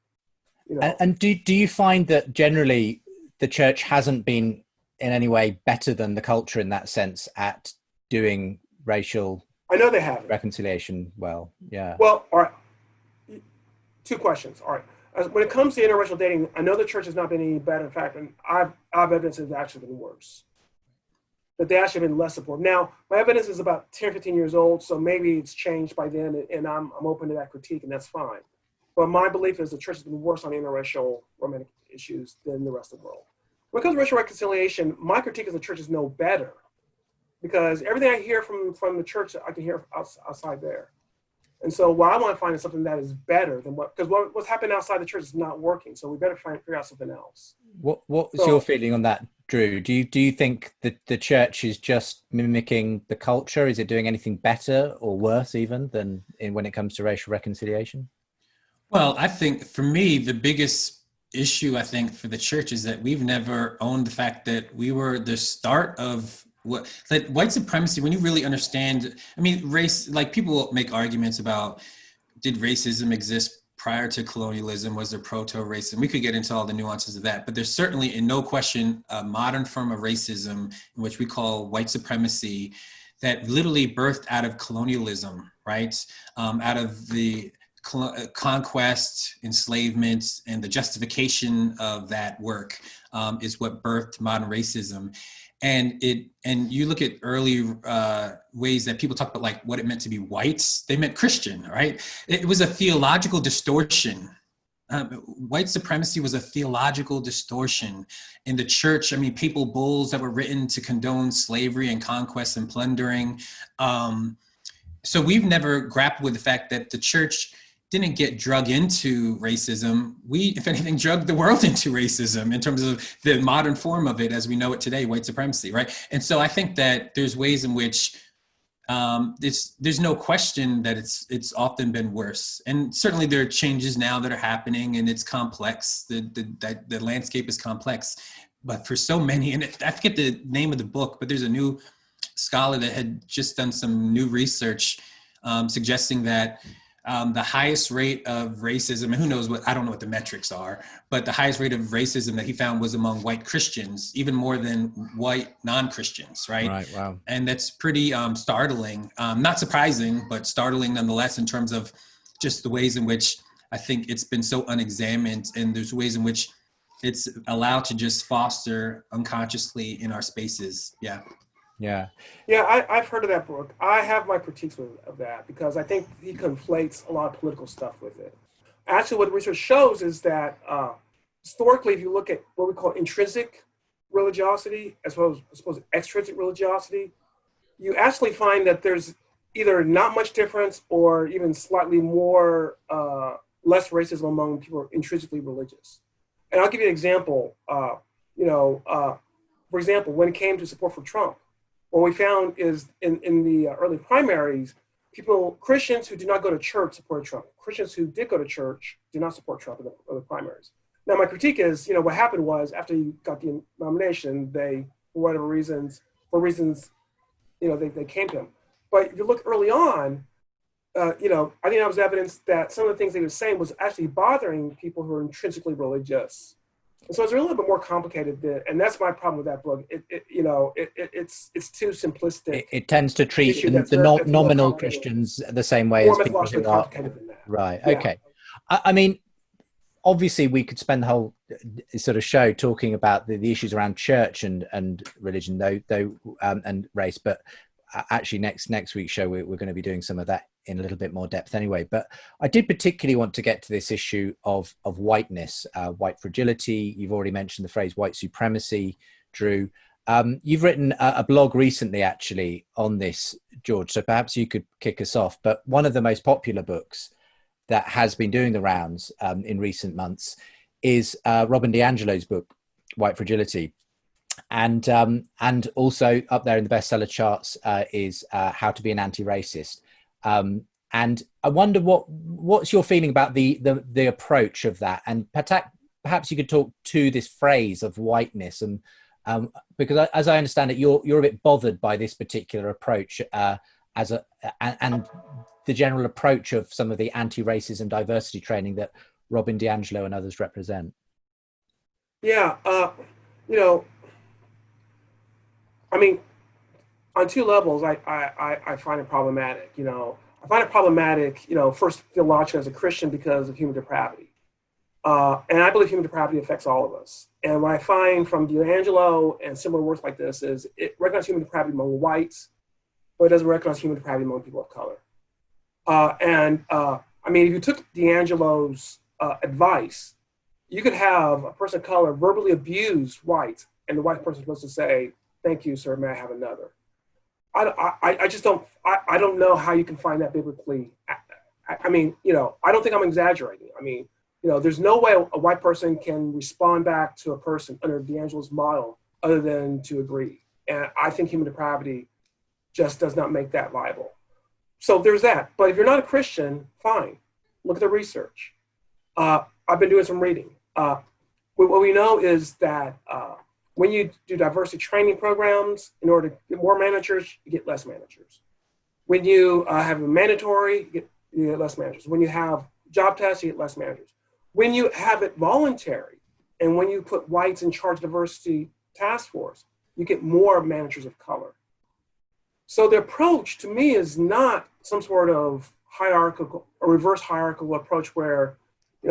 And do you find that generally the church hasn't been in any way better than the culture in that sense at doing racial I know they haven't. reconciliation well? Yeah. Well, all right. 2 questions. All right. When it comes to interracial dating, I know the church has not been any better. In fact, and I've evidence it's actually been worse. That they actually have been less supportive. Now, my evidence is about 10, 15 years old, so maybe it's changed by then, and I'm open to that critique, and that's fine. But my belief is the church has been worse on interracial romantic issues than the rest of the world. When it comes to racial reconciliation, my critique is the church is no better, because everything I hear from the church, I can hear outside there. And so what I want to find is something that is better than because what's happening outside the church is not working. So we better figure out something else. What's your feeling on that, Drew? Do you think that the church is just mimicking the culture? Is it doing anything better or worse even than when it comes to racial reconciliation? Well, I think for me, the biggest issue, I think, for the church is that we've never owned the fact that we were the start of like white supremacy. When you really understand, I mean, race, like people make arguments about, did racism exist prior to colonialism? Was there proto-racism? We could get into all the nuances of that, but there's certainly in no question a modern form of racism in which we call white supremacy that literally birthed out of colonialism, right? Out of the conquest, enslavement, and the justification of that work is what birthed modern racism. And you look at early ways that people talk about like what it meant to be white, they meant Christian, right? It was a theological distortion. White supremacy was a theological distortion in the church. I mean, papal bulls that were written to condone slavery and conquest and plundering. So we've never grappled with the fact that the church didn't get drug into racism. We, if anything, drugged the world into racism in terms of the modern form of it as we know it today, white supremacy, right? And so I think that there's ways in which there's no question that it's often been worse. And certainly there are changes now that are happening and it's complex. The landscape is complex, but for so many, and I forget the name of the book, but there's a new scholar that had just done some new research suggesting that the highest rate of racism, and who knows I don't know what the metrics are, but the highest rate of racism that he found was among white Christians, even more than white non-Christians, right? Right, wow. And that's pretty startling, not surprising, but startling nonetheless in terms of just the ways in which I think it's been so unexamined, and there's ways in which it's allowed to just foster unconsciously in our spaces. Yeah, I've heard of that book. I have my critiques of that because I think he conflates a lot of political stuff with it. Actually, what the research shows is that historically, if you look at what we call intrinsic religiosity as well as extrinsic religiosity, you actually find that there's either not much difference or even slightly more less racism among people who are intrinsically religious. And I'll give you an example. For example, when it came to support for Trump, what we found is in the early primaries, Christians who did not go to church supported Trump. Christians who did go to church did not support Trump in the early primaries. Now, my critique is, what happened was after he got the nomination, they, for whatever reasons, they came to him. But if you look early on, I think that was evidence that some of the things they were saying was actually bothering people who are intrinsically religious. And so it's a little bit more complicated, and that's my problem with that book. It's too simplistic. It tends to treat the nominal Christians the same way as people who are. Right. Yeah. Okay. I mean, obviously, we could spend the whole sort of show talking about the issues around church and religion, and race. But actually, next week's show, we're going to be doing some of that in a little bit more depth anyway. But I did particularly want to get to this issue of whiteness, white fragility. You've already mentioned the phrase white supremacy, Drew. You've written a blog recently actually on this, George, so perhaps you could kick us off. But one of the most popular books that has been doing the rounds in recent months is Robin DiAngelo's book, White Fragility. And also up there in the bestseller charts is How to Be an Anti-Racist. And I wonder what's your feeling about the approach of that, and perhaps you could talk to this phrase of whiteness, and because as I understand it, you're a bit bothered by this particular approach as and the general approach of some of the anti-racism diversity training that Robin DiAngelo and others represent? Yeah, I mean, on two levels, I find it problematic. I find it problematic, first theologically as a Christian because of human depravity. And I believe human depravity affects all of us. And what I find from DiAngelo and similar works like this is it recognizes human depravity among whites, but it doesn't recognize human depravity among people of color. I mean, if you took DiAngelo's advice, you could have a person of color verbally abuse whites, and the white person is supposed to say, "Thank you, sir, may I have another?" I just don't, I don't know how you can find that biblically. I mean, I don't think I'm exaggerating. I mean, there's no way a white person can respond back to a person under DiAngelo's model other than to agree. And I think human depravity just does not make that viable. So there's that. But if you're not a Christian, fine. Look at the research. I've been doing some reading. What we know is that when you do diversity training programs, in order to get more managers, you get less managers. When you have a mandatory, you get less managers. When you have job tests, you get less managers. When you have it voluntary, and when you put whites in charge of diversity task force, you get more managers of color. So the approach to me is not some sort of hierarchical or reverse hierarchical approach where,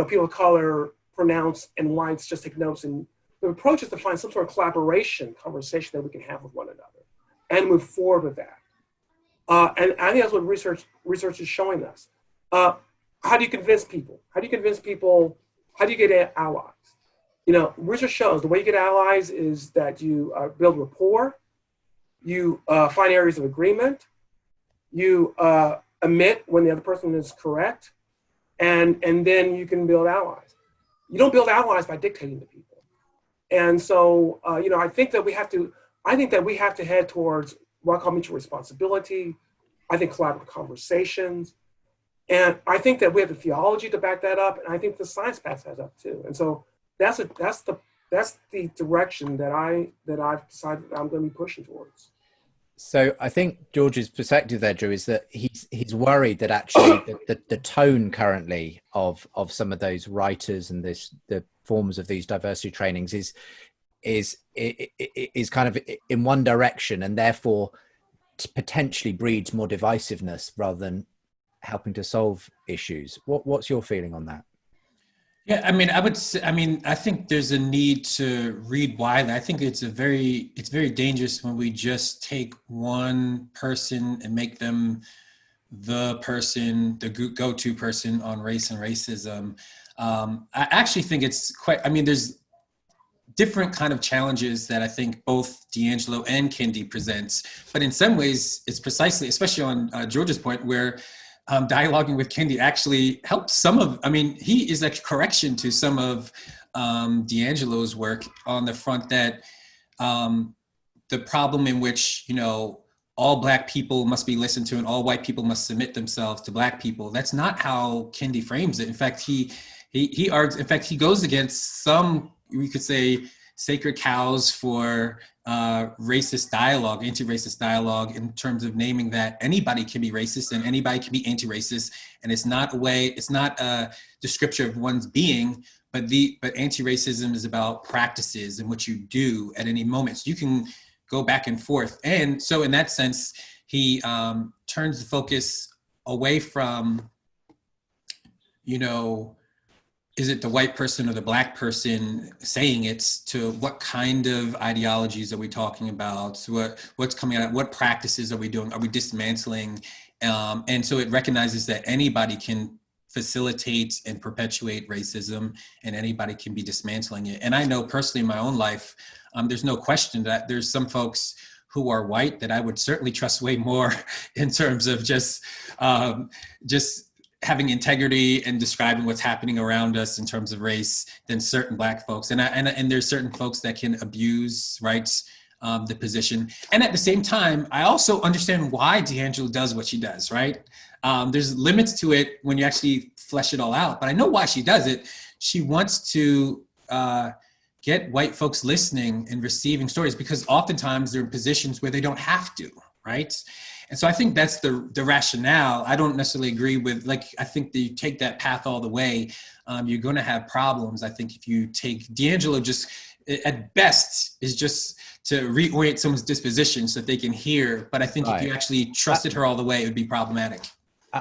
people of color pronounce and whites just take notes. And the approach is to find some sort of collaboration conversation that we can have with one another and move forward with that. And I think that's what research is showing us. How do you convince people? How do you get allies? Research shows the way you get allies is that you build rapport, you find areas of agreement, you admit when the other person is correct, and then you can build allies. You don't build allies by dictating to people. And so, I think that we have to head towards what I call mutual responsibility. I think collaborative conversations. And I think that we have the theology to back that up, and I think the science backs that up too. And so that's the direction that I've decided that I'm going to be pushing towards. So I think George's perspective there, Drew, is that he's worried that actually the tone currently of some of those writers and the forms of these diversity trainings is kind of in one direction, and therefore potentially breeds more divisiveness rather than helping to solve issues. What's your feeling on that? Yeah, I mean, I think there's a need to read widely. I think it's very dangerous when we just take one person and make them the go-to person on race and racism. I actually think it's there's different kind of challenges that I think both DiAngelo and Kendi presents, but in some ways it's precisely, especially on George's point, where dialoguing with Kendi actually helps he is a correction to some of DiAngelo's work on the front that the problem in which, all Black people must be listened to and all white people must submit themselves to Black people. That's not how Kendi frames it. In fact, he argues, he goes against some, we could say, sacred cows for racist dialogue, anti-racist dialogue, in terms of naming that anybody can be racist and anybody can be anti-racist, and it's not a description of one's being, but anti-racism is about practices and what you do at any moment. So you can go back and forth, and so in that sense, he turns the focus away from, is it the white person or the Black person saying it, to what kind of ideologies are we talking about? So what's coming out? What practices are we doing? Are we dismantling? And so it recognizes that anybody can facilitate and perpetuate racism, and anybody can be dismantling it. And I know personally in my own life, there's no question that there's some folks who are white that I would certainly trust way more in terms of just having integrity and describing what's happening around us in terms of race than certain Black folks. And there's certain folks that can abuse, the position. And at the same time, I also understand why DiAngelo does what she does, right? There's limits to it when you actually flesh it all out, but I know why she does it. She wants to get white folks listening and receiving stories, because oftentimes they're in positions where they don't have to, right? And so I think that's the rationale. I don't necessarily agree with, like, I think that you take that path all the way, you're going to have problems. I think if you take DiAngelo, just at best is just to reorient someone's disposition so that they can hear. But I think if you actually trusted her all the way, it would be problematic.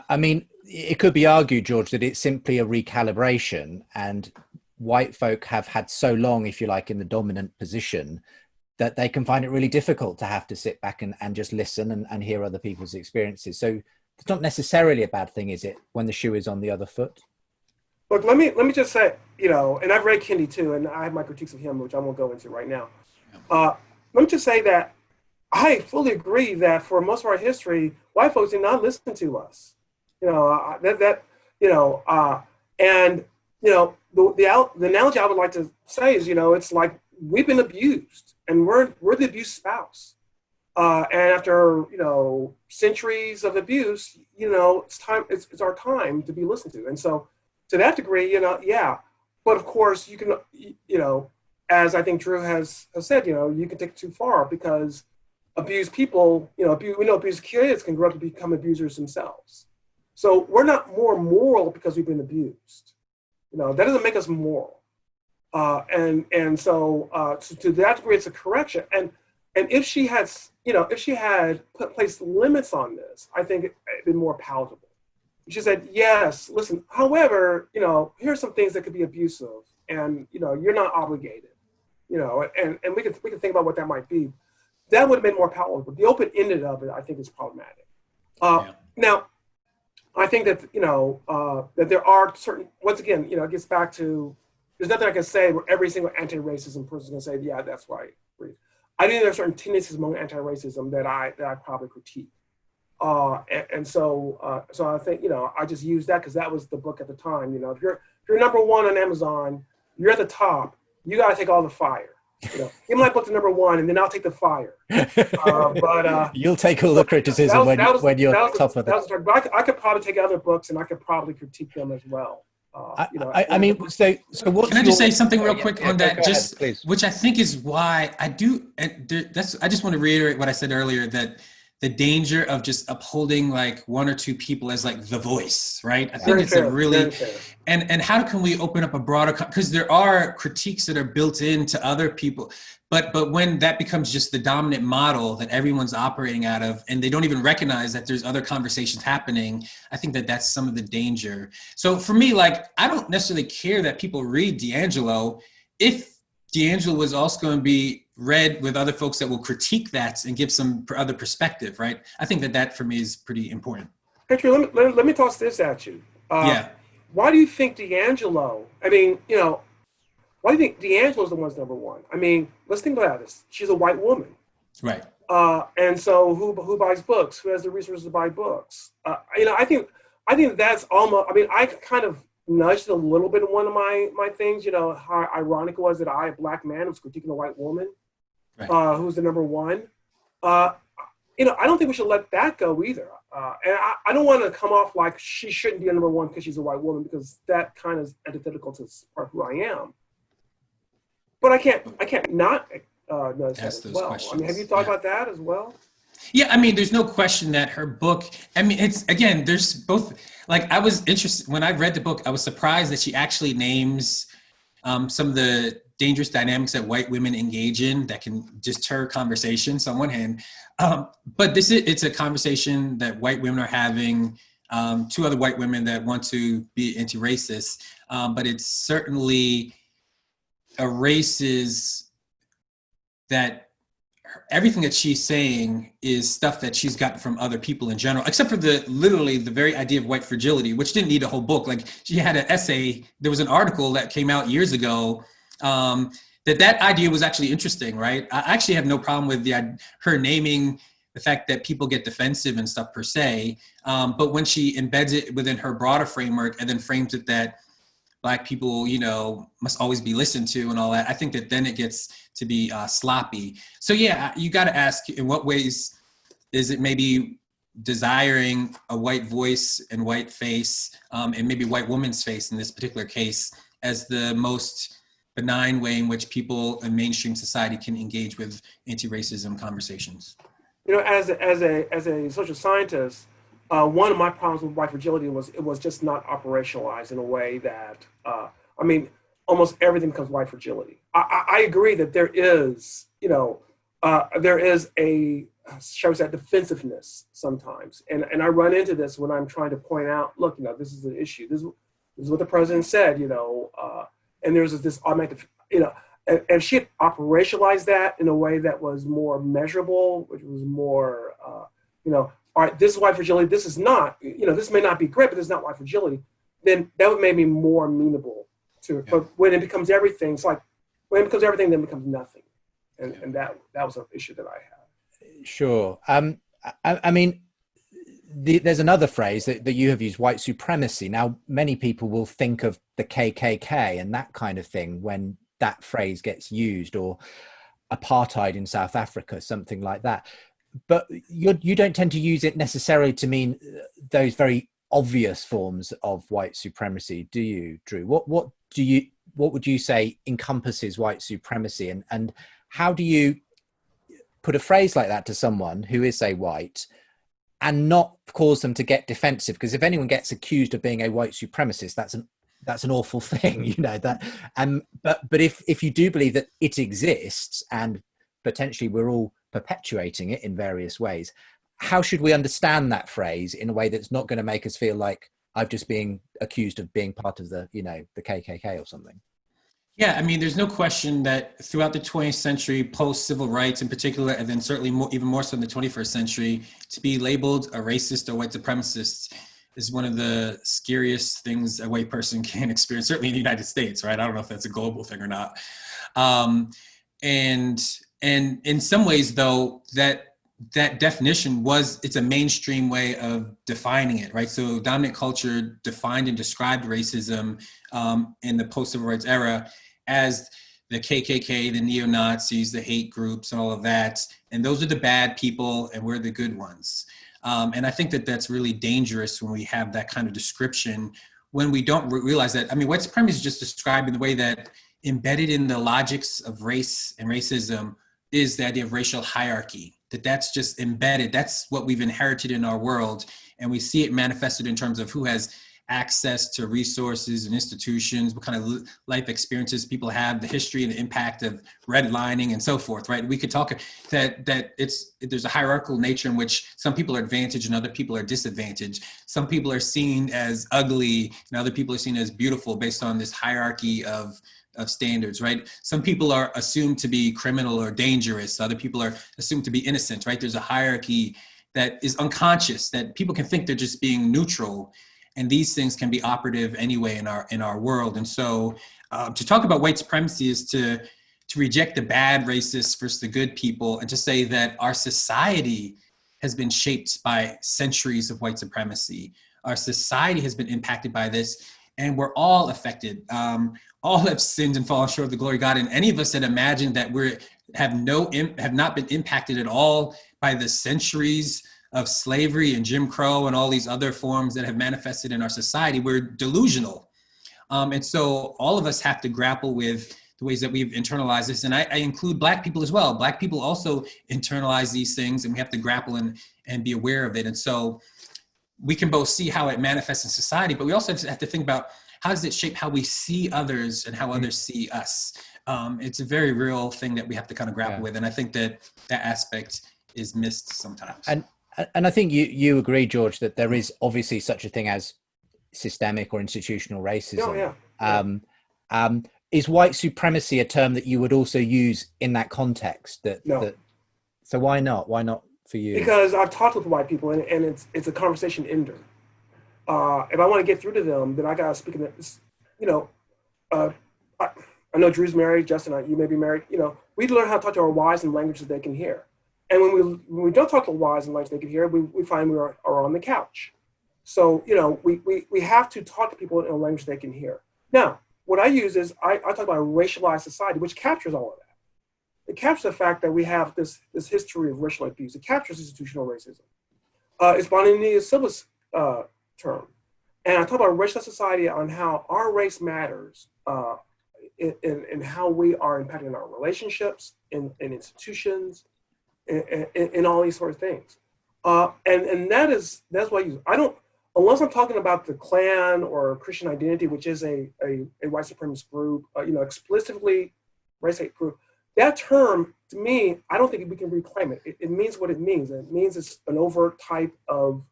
I mean, it could be argued, George, that it's simply a recalibration, and white folk have had so long, if you like, in the dominant position that they can find it really difficult to have to sit back and just listen and hear other people's experiences. So it's not necessarily a bad thing, is it, when the shoe is on the other foot? Look, let me just say, you know, and I've read Kendi too, and I have my critiques of him, which I won't go into right now. Let me just say that I fully agree that for most of our history, white folks did not listen to us. You know, and you know, the analogy I would like to say is, you know, it's like we've been abused, and we're the abused spouse. And after, you know, centuries of abuse, you know, it's our time to be listened to. And so to that degree, you know, yeah. But of course, you can, you know, as I think Drew has said, you know, you can take it too far, because abused people, you know, we know abused kids can grow up to become abusers themselves. So we're not more moral because we've been abused. You know, that doesn't make us moral. And so to that degree, it's a correction. And if she had, you know, if she had placed limits on this, I think it'd been more palatable. She said, yes, listen, however, you know, here's some things that could be abusive, and, you know, you're not obligated, you know, and we can think about what that might be. That would have been more palatable. The open-ended of it, I think, is problematic. Now, I think that, you know, that there are certain, once again, you know, it gets back to, there's nothing I can say where every single anti-racism person is going to say, yeah, that's right. I think there are certain tendencies among anti-racism that I probably critique. So I think, you know, I just use that because that was the book at the time. You know, if you're number one on Amazon, you're at the top, you got to take all the fire. You know, give my book to number one, and then I'll take the fire. But you'll take all the criticism when you're top of it. But I could probably take other books, and I could probably critique them as well. You know, I mean, so what? Can I just say something real quick on that? Just ahead, which I think is why I do. I just want to reiterate what I said earlier, that the danger of just upholding like one or two people as like the voice, right? I think it's a really, and how can we open up a broader, because there are critiques that are built into other people, but when that becomes just the dominant model that everyone's operating out of, and they don't even recognize that there's other conversations happening, I think that that's some of the danger. So for me, like, I don't necessarily care that people read DiAngelo if DiAngelo was also going to be read with other folks that will critique that and give some other perspective, right? I think that for me is pretty important. Hey, Drew, let me toss this at you. Why do you think DiAngelo, I mean, you know, why do you think DiAngelo is the one's number one? I mean, let's think about this. She's a white woman. Right. And so who buys books? Who has the resources to buy books? You know, I think that's almost, I mean, I kind of nudged a little bit in one of my things, you know, how ironic it was that I, a black man, was critiquing a white woman, who was the number one. You know, I don't think we should let that go either. And I don't want to come off like she shouldn't be a number one because she's a white woman, because that kind of is antithetical to part of who I am. But I can't not notice that as well. Questions. I mean, have you thought about that as well? Yeah, I mean, there's no question that her book, I mean, it's, again, there's both, like, I was interested, when I read the book, I was surprised that she actually names some of the dangerous dynamics that white women engage in that can deter conversations on one hand. But it's a conversation that white women are having, two other white women that want to be anti-racist, but it certainly erases that everything that she's saying is stuff that she's gotten from other people in general, except for literally the very idea of white fragility, which didn't need a whole book. Like, she had an essay, there was an article that came out years ago that idea was actually interesting, right? I actually have no problem with her naming the fact that people get defensive and stuff per se, but when she embeds it within her broader framework and then frames it that Black people, you know, must always be listened to and all that, I think that then it gets to be sloppy. So yeah, you got to ask, in what ways is it maybe desiring a white voice and white face, and maybe white woman's face in this particular case, as the most benign way in which people in mainstream society can engage with anti-racism conversations? You know, as a social scientist, one of my problems with white fragility was it was just not operationalized in a way that, I mean, almost everything becomes white fragility. I agree that there is, you know, there is a, shall we say, defensiveness sometimes. And I run into this when I'm trying to point out, look, you know, this is an issue. This is what the president said, you know, and there's this automatic, you know, and she had operationalized that in a way that was more measurable, which was more, you know, all right, this is white fragility, this is not, you know, this may not be great, but this is not white fragility, then that would make me more amenable to it. Yeah. But when it becomes everything, it's like, when it becomes everything, then it becomes nothing. And that was an issue that I had. Sure. I mean, there's another phrase that you have used, white supremacy. Now, many people will think of the KKK and that kind of thing when that phrase gets used, or apartheid in South Africa, something like that. But you don't tend to use it necessarily to mean those very obvious forms of white supremacy, do you, Drew? What would you say encompasses white supremacy, and how do you put a phrase like that to someone who is, say, white, and not cause them to get defensive? Because if anyone gets accused of being a white supremacist, that's an awful thing, you know, that. But if you do believe that it exists and potentially we're all perpetuating it in various ways, how should we understand that phrase in a way that's not going to make us feel like I've just been accused of being part of the, you know, the KKK or something? Yeah, I mean, there's no question that throughout the 20th century, post-civil rights in particular, and then certainly even more so in the 21st century, to be labeled a racist or white supremacist is one of the scariest things a white person can experience, certainly in the United States, right? I don't know if that's a global thing or not. And in some ways, though, that definition it's a mainstream way of defining it, right? So dominant culture defined and described racism in the post-civil rights era as the KKK, the neo-Nazis, the hate groups, and all of that. And those are the bad people, and we're the good ones. And I think that that's really dangerous when we have that kind of description, when we don't realize that. I mean, white supremacy is just described in the way that embedded in the logics of race and racism is the idea of racial hierarchy, that's just embedded. That's what we've inherited in our world. And we see it manifested in terms of who has access to resources and institutions, what kind of life experiences people have, the history and the impact of redlining and so forth, right? We could talk that there's a hierarchical nature in which some people are advantaged and other people are disadvantaged. Some people are seen as ugly and other people are seen as beautiful based on this hierarchy of standards, right? Some people are assumed to be criminal or dangerous. Other people are assumed to be innocent, right? There's a hierarchy that is unconscious, that people can think they're just being neutral. And these things can be operative anyway in our world. And so to talk about white supremacy is to reject the bad racists versus the good people, and to say that our society has been shaped by centuries of white supremacy. Our society has been impacted by this, and we're all affected. All have sinned and fallen short of the glory of God. And any of us that imagine that have not been impacted at all by the centuries of slavery and Jim Crow and all these other forms that have manifested in our society, we're delusional. And so all of us have to grapple with the ways that we've internalized this. And I include Black people as well. Black people also internalize these things, and we have to grapple and be aware of it. And so we can both see how it manifests in society, but we also have to think about how does it shape how we see others and how others see us. It's a very real thing that we have to kind of grapple with. And I think that aspect is missed sometimes. And I think you agree, George, that there is obviously such a thing as systemic or institutional racism. Oh, yeah. Is white supremacy a term that you would also use in that context? No. So why not? Why not for you? Because I've talked with white people, and it's a conversation ender. If I want to get through to them, then I got to speak in this, you know, I know Drew's married, Justin, you may be married. You know, we learn how to talk to our wives in languages they can hear. And when we don't talk to wives in language they can hear, we find we are on the couch. So, you know, we have to talk to people in a language they can hear. Now, what I use is I talk about a racialized society, which captures all of that. It captures the fact that we have this history of racial abuse. It captures institutional racism. It's Bonini Silva's term. And I talk about racialized society on how our race matters in how we are impacting our relationships, in institutions, in all these sort of things. And that's why I don't, unless I'm talking about the Klan or Christian Identity, which is a white supremacist group, explicitly race hate group, that term, to me, I don't think we can reclaim it. It means what it means. It means it's an overt type of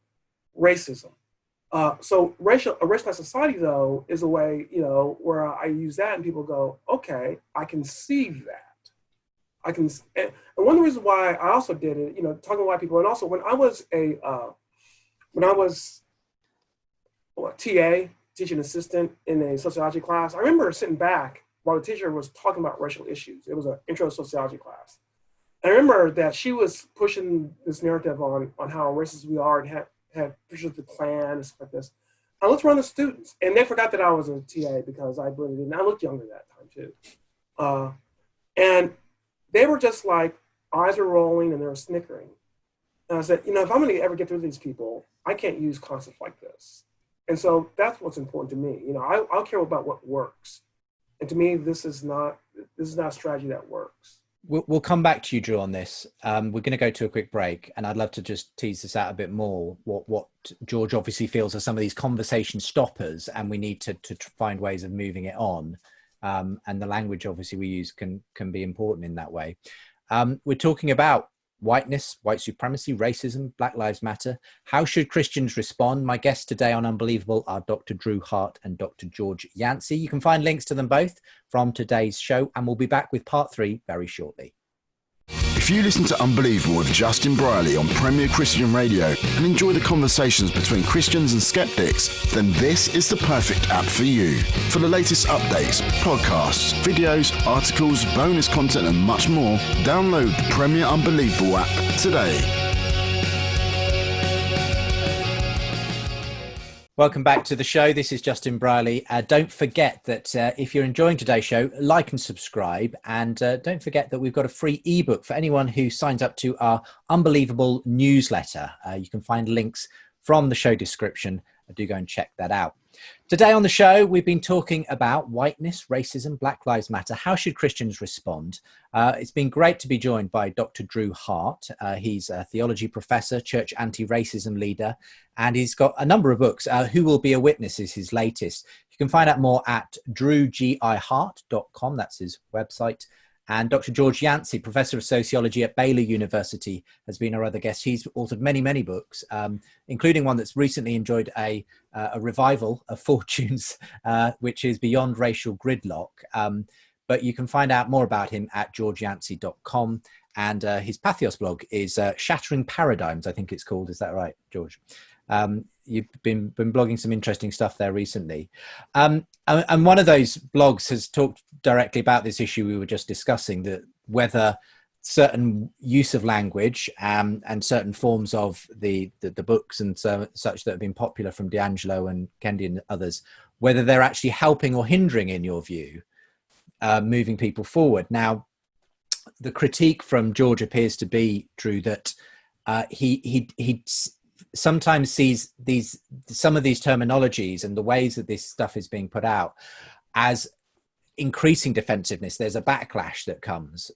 racism. So a racialized society, though, is a way, where I use that and people go, okay, I can see that. And one of the reasons why I also did it, talking to white people, and also when I was a TA, teaching assistant in a sociology class, I remember sitting back while the teacher was talking about racial issues. It was an intro to sociology class. And I remember that she was pushing this narrative on how racist we are, and had pictures of the Klan and stuff like this. I looked around the students, and they forgot that I was a TA because I blended in. I looked younger that time too. And they were just like, eyes were rolling and they were snickering. And I said, if I'm going to ever get through these people, I can't use concepts like this. And so that's what's important to me. I'll care about what works. And to me, this is not a strategy that works. We'll come back to you, Drew, on this. We're going to go to a quick break, and I'd love to just tease this out a bit more. What George obviously feels are some of these conversation stoppers, and we need to find ways of moving it on. And the language obviously we use can be important in that way. We're talking about whiteness, white supremacy, racism, Black Lives Matter. How should Christians respond? My guests today on Unbelievable are Dr. Drew Hart and Dr. George Yancey. You can find links to them both from today's show, and we'll be back with part 3 very shortly. If you listen to Unbelievable with Justin Briley on Premier Christian Radio and enjoy the conversations between Christians and skeptics, then this is the perfect app for you. For the latest updates, podcasts, videos, articles, bonus content and much more, download the Premier Unbelievable app today. Welcome back to the show. This is Justin Briley. Don't forget that if you're enjoying today's show, like and subscribe. And don't forget that we've got a free ebook for anyone who signs up to our Unbelievable newsletter. You can find links from the show description. Do go and check that out. Today on the show, we've been talking about whiteness, racism, Black Lives Matter. How should Christians respond? It's been great to be joined by Dr. Drew Hart. He's a theology professor, church anti-racism leader, and he's got a number of books. Who Will Be a Witness is his latest. You can find out more at drewgihart.com. That's his website. And Dr. George Yancey, professor of sociology at Baylor University, has been our other guest. He's authored many, many books, including one that's recently enjoyed a revival of fortunes, which is Beyond Racial Gridlock. But you can find out more about him at georgeyancey.com. And his Pathos blog is Shattering Paradigms, I think it's called. Is that right, George? You've been blogging some interesting stuff there recently. And one of those blogs has talked directly about this issue we were just discussing, that whether certain use of language and certain forms of the books and such that have been popular from DiAngelo and Kendi and others, whether they're actually helping or hindering, in your view, moving people forward. Now, the critique from George appears to be, Drew, that he sometimes sees some of these terminologies and the ways that this stuff is being put out as increasing defensiveness. There's a backlash that comes.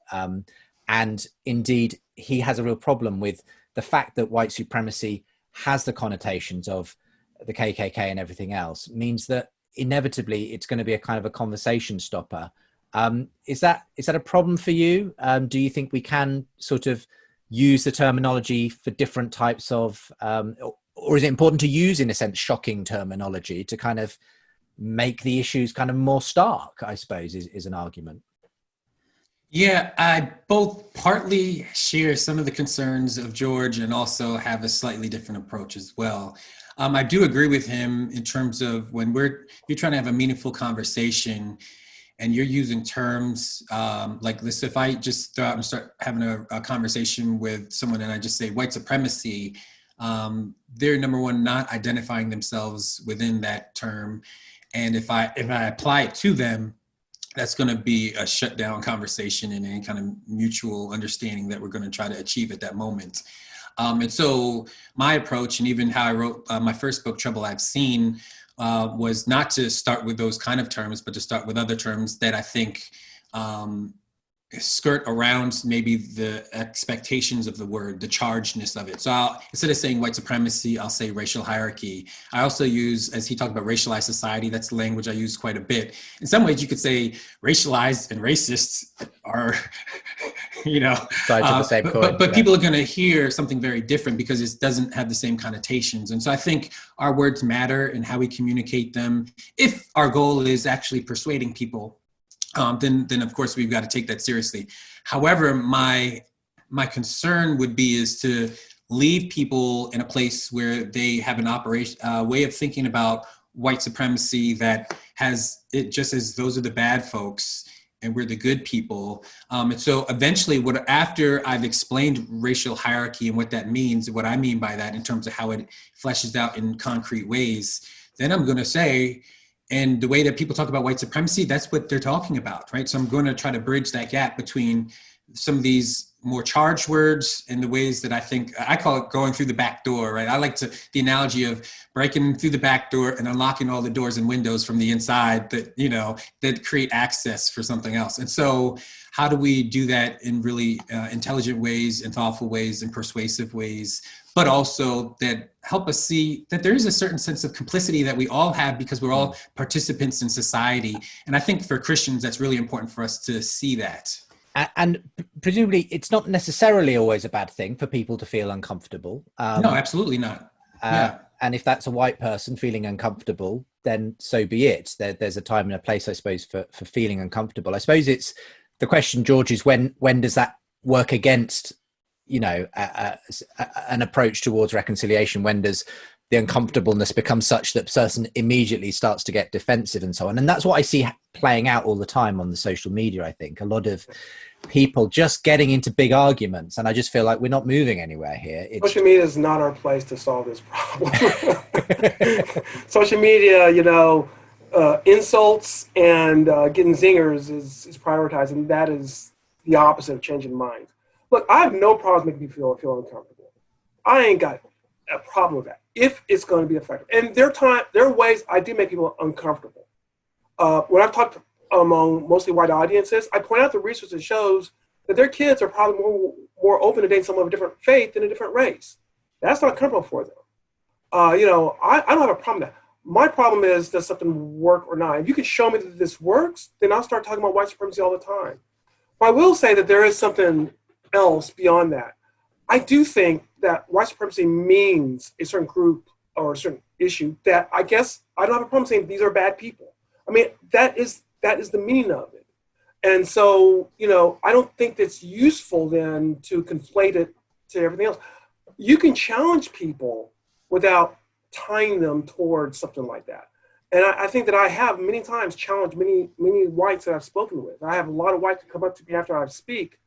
And indeed, he has a real problem with the fact that white supremacy has the connotations of the KKK and everything else, means that inevitably it's going to be a kind of a conversation stopper. Is that a problem for you? Do you think we can sort of use the terminology for different types of, or is it important to use, in a sense, shocking terminology to kind of make the issues kind of more stark, I suppose, is an argument? Yeah, I both partly share some of the concerns of George and also have a slightly different approach as well. I do agree with him in terms of when you're trying to have a meaningful conversation and you're using terms like this. If I just throw out and start having a conversation with someone and I just say white supremacy, they're, number one, not identifying themselves within that term. And if I apply it to them, that's going to be a shutdown conversation and any kind of mutual understanding that we're going to try to achieve at that moment. And so my approach, and even how I wrote my first book, Trouble I've Seen, was not to start with those kind of terms, but to start with other terms that I think skirt around maybe the expectations of the word, the chargedness of it. So instead of saying white supremacy, I'll say racial hierarchy. I also use, as he talked about, racialized society. That's the language I use quite a bit. In some ways, you could say racialized and racists are, sides of the same coin. But people are going to hear something very different because it doesn't have the same connotations. And so I think our words matter and how we communicate them. If our goal is actually persuading people, then of course we've got to take that seriously. However, my concern would be is to leave people in a place where they have an way of thinking about white supremacy that has it just as those are the bad folks and we're the good people. And so eventually, after I've explained racial hierarchy and what that means, what I mean by that in terms of how it fleshes out in concrete ways, then I'm going to say, and the way that people talk about white supremacy, that's what they're talking about, right? So I'm going to try to bridge that gap between some of these more charged words and the ways that I call it going through the back door, right? I like the analogy of breaking through the back door and unlocking all the doors and windows from the inside that create access for something else. And so how do we do that in really intelligent ways and thoughtful ways and persuasive ways, but also that help us see that there is a certain sense of complicity that we all have because we're all participants in society. And I think for Christians, that's really important for us to see that. And presumably it's not necessarily always a bad thing for people to feel uncomfortable. No, absolutely not. Yeah. And if that's a white person feeling uncomfortable, then so be it. There's a time and a place, I suppose, for feeling uncomfortable. I suppose it's the question, George, is when does that work against, an approach towards reconciliation? When does the uncomfortableness become such that person immediately starts to get defensive and so on? And that's what I see playing out all the time on the social media. I think a lot of people just getting into big arguments, and I just feel like we're not moving anywhere here. Social media is not our place to solve this problem. Social media, insults and getting zingers is prioritized, and that is the opposite of changing minds. Look, I have no problems making people feel uncomfortable. I ain't got a problem with that if it's going to be effective. And there are ways I do make people uncomfortable. When I've talked among mostly white audiences, I point out the research that shows that their kids are probably more open to dating someone of a different faith than a different race. That's not comfortable for them. I don't have a problem with that. My problem is, does something work or not? If you can show me that this works, then I'll start talking about white supremacy all the time. But I will say that there is something else beyond that. I do think that white supremacy means a certain group or a certain issue that I guess I don't have a problem saying these are bad people. I mean, that is the meaning of it. And so, I don't think that's useful then to conflate it to everything else. You can challenge people without tying them towards something like that. And I think that I have many times challenged many whites that I've spoken with. I have a lot of whites come up to me after I speak,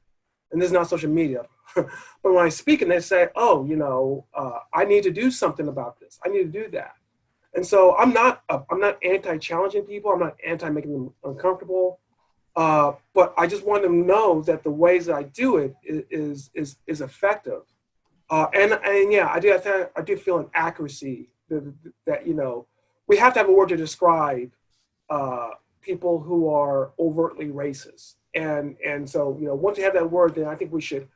and this is not social media, but when I speak and they say, I need to do something about this. I need to do that. And so I'm not anti-challenging people. I'm not anti-making them uncomfortable. But I just want them to know that the ways that I do it is effective. And yeah, I do feel an accuracy that we have to have a word to describe people who are overtly racist. And so once we have that word, then I think we should,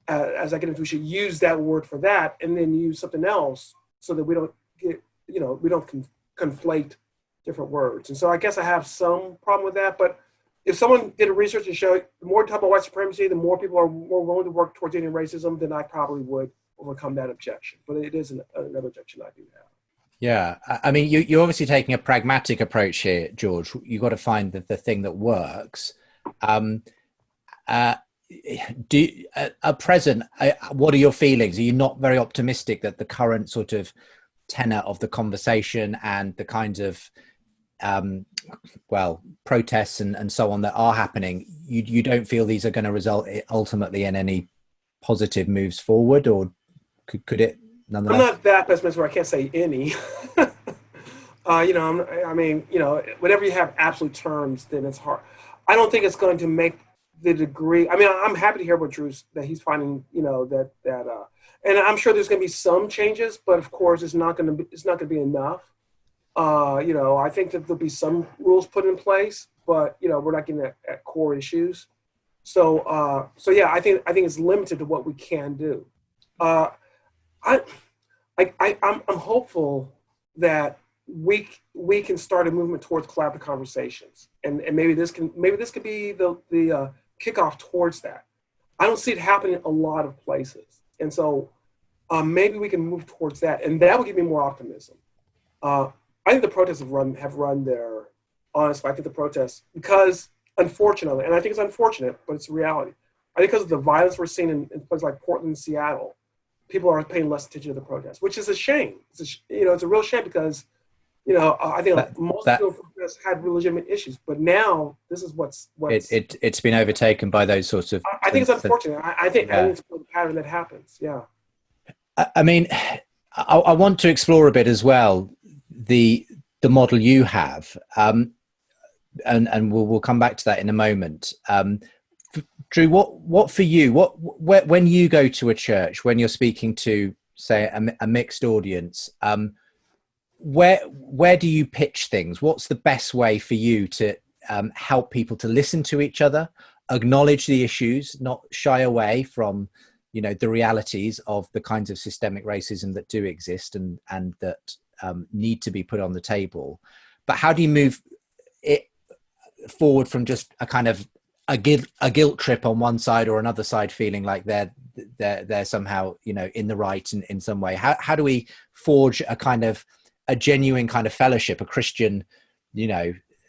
as I get into, we should use that word for that, and then use something else so that we don't get we don't conflate different words. And so I guess I have some problem with that. But if someone did a research and showed the more we talk about white supremacy, the more people are more willing to work towards ending racism, then I probably would overcome that objection. But it is another objection I do have. Yeah, I mean, you're obviously taking a pragmatic approach here, George. You've got to find the thing that works. At present, what are your feelings? Are you not very optimistic that the current sort of tenor of the conversation and the kinds of protests and so on that are happening, you don't feel these are going to result ultimately in any positive moves forward, or could it nonetheless? I'm not that pessimistic where I can't say any. Whenever you have absolute terms, then it's hard. I don't think it's going to make the degree. I mean, I'm happy to hear what Drew's, that he's finding, and I'm sure there's going to be some changes, but of course it's not going to be enough. I think that there'll be some rules put in place, but we're not getting at core issues. So yeah, I think it's limited to what we can do. I'm hopeful that we can start a movement towards collaborative conversations, and maybe this could be the kickoff towards that. I don't see it happening in a lot of places, and so maybe we can move towards that, and that will give me more optimism. I think the protests have run their. Honestly, I think the protests, because unfortunately, and I think it's unfortunate, but it's a reality. I think because of the violence we're seeing in places like Portland and Seattle, people are paying less attention to the protests, which is a shame. It's a real shame because, I think most of the protests had legitimate issues, but now this is what's it's been overtaken by those sorts of. I think it's unfortunate. I think it's a pattern that happens. Yeah. I mean, I want to explore a bit as well the model you have, and we'll come back to that in a moment. Drew, what for you? When you go to a church, when you're speaking to, say, a mixed audience, where do you pitch things? What's the best way for you to help people to listen to each other, acknowledge the issues, not shy away from, the realities of the kinds of systemic racism that do exist and that need to be put on the table? But how do you move it forward from just a kind of a guilt trip on one side or another side, feeling like they're somehow in the right in some way? How do we forge a genuine kind of fellowship, a Christian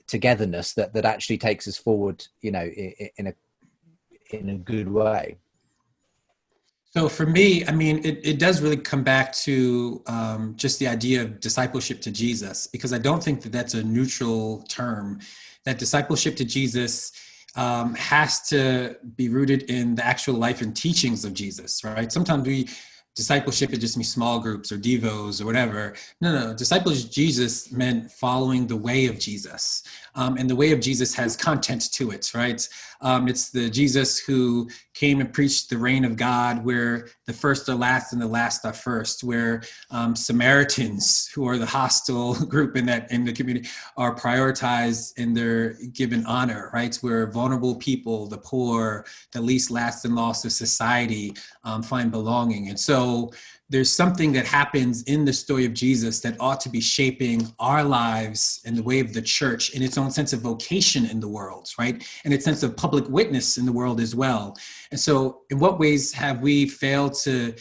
togetherness that actually takes us forward in a good way? So for me, I mean, it does really come back to just the idea of discipleship to Jesus, because I don't think that that's a neutral term. That discipleship to Jesus has to be rooted in the actual life and teachings of Jesus, right? Sometimes discipleship is just me small groups or devos or whatever. No. Discipleship to Jesus meant following the way of Jesus. And the way of Jesus has content to it, right? It's the Jesus who came and preached the reign of God, where the first are last and the last are first, where Samaritans, who are the hostile group in the community, are prioritized and they're given honor, right? Where vulnerable people, the poor, the least last and lost of society find belonging. And so there's something that happens in the story of Jesus that ought to be shaping our lives and the way of the church in its own sense of vocation in the world, right? And its sense of public witness in the world as well. And so in what ways have we failed to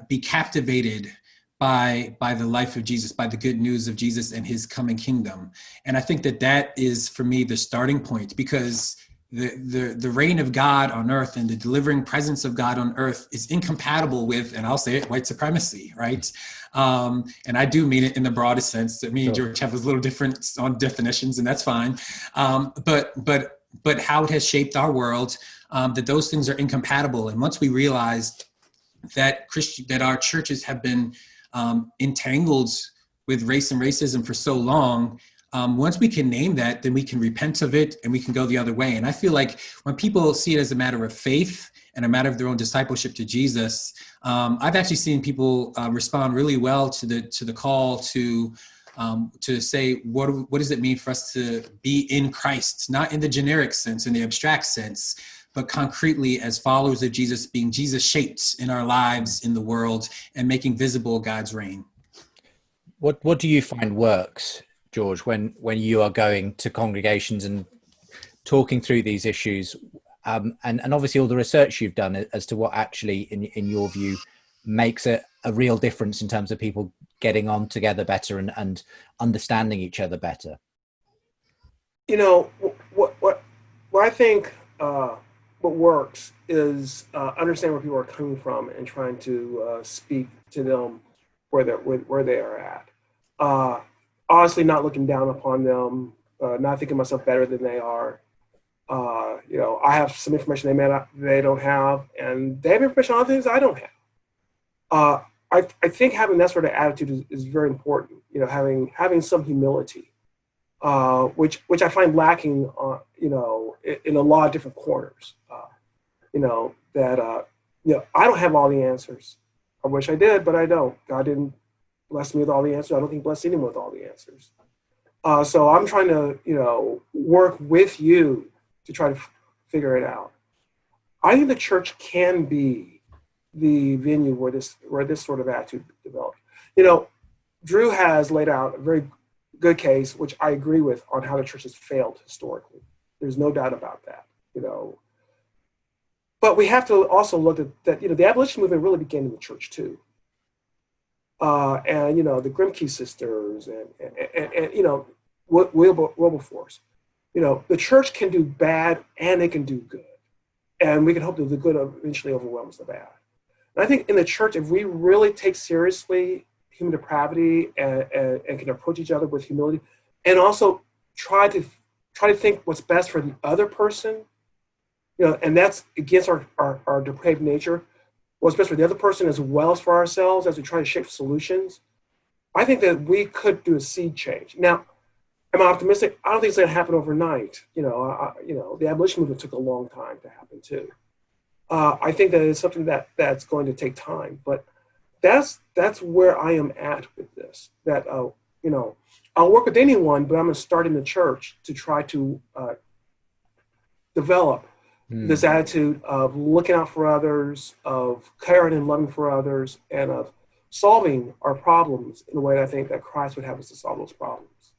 be captivated by the life of Jesus, by the good news of Jesus and his coming kingdom? And I think that is, for me, the starting point, because the reign of God on earth and the delivering presence of God on earth is incompatible with, and I'll say it, white supremacy, right? And I do mean it in the broadest sense. That me and George have a little different on definitions, and that's fine. But how it has shaped our world, that those things are incompatible. And once we realize that our churches have been entangled with race and racism for so long, once we can name that, then we can repent of it and we can go the other way. And I feel like when people see it as a matter of faith and a matter of their own discipleship to Jesus, I've actually seen people respond really well to the call to say, what does it mean for us to be in Christ, not in the generic sense, in the abstract sense, but concretely as followers of Jesus, being Jesus shaped in our lives, in the world, and making visible God's reign. What do you find works, George, when you are going to congregations and talking through these issues, and obviously all the research you've done as to what actually, in your view, makes a real difference in terms of people getting on together better and understanding each other better? What I think what works is understanding where people are coming from and trying to speak to them where they are at. Honestly, not looking down upon them, not thinking myself better than they are. I have some information they don't have, and they have information on other things I don't have. I think having that sort of attitude is very important. Having some humility, which I find lacking, in a lot of different corners. I don't have all the answers. I wish I did, but I don't. God didn't bless me with all the answers. I don't think blessed anyone with all the answers. So I'm trying to, work with you to try to figure it out. I think the church can be the venue where this sort of attitude develops. You know, Drew has laid out a very good case, which I agree with, on how the church has failed historically. There's no doubt about that, you know. But we have to also look at that, you know, the abolition movement really began in the church too. And, you know, the Grimke sisters and you know, Wilberforce. You know, the church can do bad and it can do good. And we can hope that the good eventually overwhelms the bad. And I think in the church, if we really take seriously human depravity and can approach each other with humility, and also try to think what's best for the other person, you know, and that's against our depraved nature, what's best for the other person as well as for ourselves as we try to shape solutions, I think that we could do a seed change. Now, am I optimistic? I don't think it's going to happen overnight. You know, the abolition movement took a long time to happen too. I think that it's something that's going to take time, but that's where I am at with this. That you know, I'll work with anyone, but I'm going to start in the church to try to develop this attitude of looking out for others, of caring and loving for others, and of solving our problems in a way that I think that Christ would have us to solve those problems.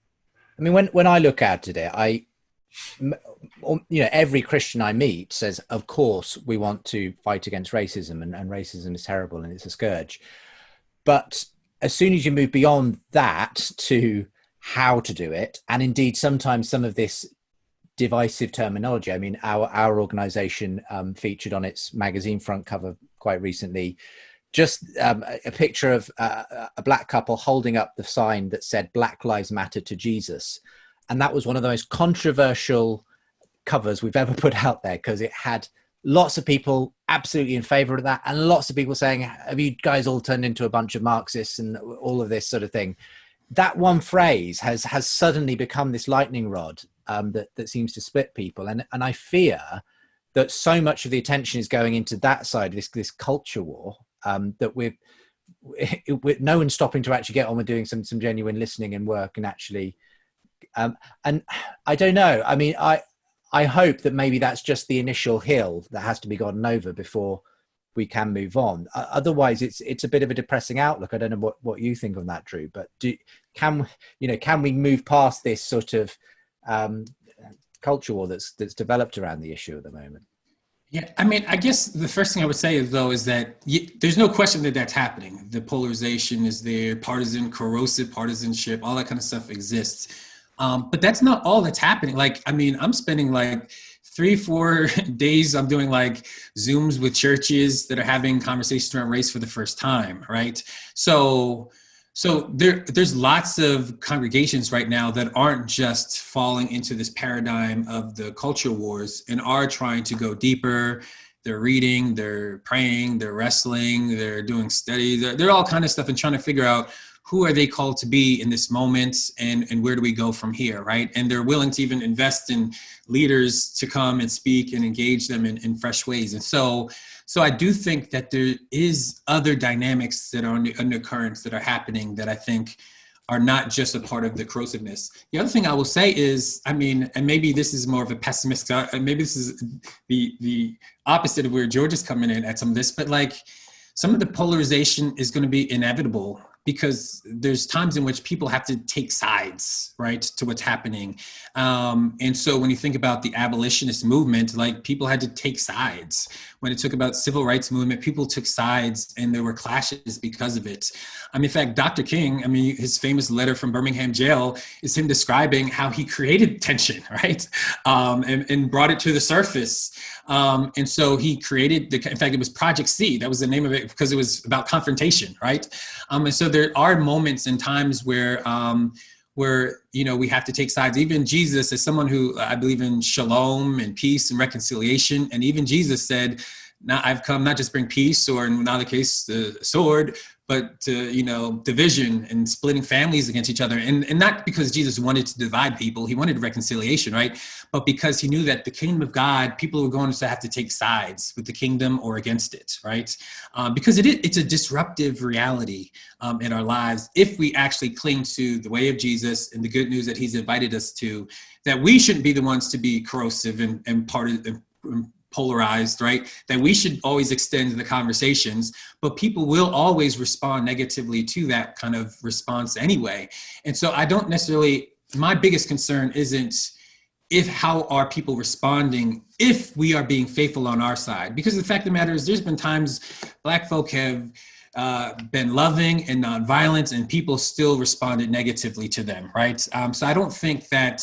I mean, when I look at it, you know, every Christian I meet says, of course, we want to fight against racism, and racism is terrible and it's a scourge. But as soon as you move beyond that to how to do it, and indeed sometimes some of this divisive terminology. I mean, our organization featured on its magazine front cover quite recently just a picture of a black couple holding up the sign that said Black Lives Matter to Jesus. And that was one of the most controversial covers we've ever put out there, because it had lots of people absolutely in favor of that, and lots of people saying, have you guys all turned into a bunch of Marxists and all of this sort of thing. That one phrase has suddenly become this lightning rod that seems to split people. And I fear that so much of the attention is going into that side, this culture war, that we're no one's stopping to actually get on with doing some genuine listening and work and actually, and I don't know. I mean, I hope that maybe that's just the initial hill that has to be gotten over before we can move on. Otherwise, it's a bit of a depressing outlook. I don't know what you think on that, Drew. But can we move past this sort of culture war that's developed around the issue at the moment? Yeah, I mean, I guess the first thing I would say is that there's no question that that's happening. The polarization is there, corrosive partisanship, all that kind of stuff exists. But that's not all that's happening. Like, I mean, I'm spending like 3-4 days, I'm doing like Zooms with churches that are having conversations around race for the first time, right? So there's lots of congregations right now that aren't just falling into this paradigm of the culture wars and are trying to go deeper. They're reading, they're praying, they're wrestling, they're doing studies, they're all kind of stuff, and trying to figure out who are they called to be in this moment, and where do we go from here, right? And they're willing to even invest in leaders to come and speak and engage them in fresh ways. And so I do think that there is other dynamics that are undercurrents that are happening that I think are not just a part of the corrosiveness. The other thing I will say is, I mean, and maybe this is more of a pessimist, maybe this is the opposite of where George is coming in at some of this, but like some of the polarization is going to be inevitable, because there's times in which people have to take sides, right, to what's happening. And so when you think about the abolitionist movement, like people had to take sides. When it took about civil rights movement, people took sides and there were clashes because of it. In fact, Dr. King, his famous letter from Birmingham jail is him describing how he created tension, right? And brought it to the surface. And so he created, in fact, it was Project C. That was the name of it, because it was about confrontation, right? And so there are moments and times where we have to take sides. Even Jesus, as someone who I believe in shalom and peace and reconciliation, and even Jesus said, "Now I've come not just bring peace, or in another case the sword, but to, division and splitting families against each other." And not because Jesus wanted to divide people, he wanted reconciliation, right? But because he knew that the kingdom of God, people were going to have to take sides with the kingdom or against it, right? Because it's a disruptive reality in our lives if we actually cling to the way of Jesus and the good news that he's invited us to, that we shouldn't be the ones to be corrosive and polarized, right? That we should always extend the conversations, but people will always respond negatively to that kind of response anyway. And so I don't necessarily, my biggest concern isn't how are people responding if we are being faithful on our side, because the fact of the matter is there's been times Black folk have been loving and nonviolent, and people still responded negatively to them, right? So I don't think that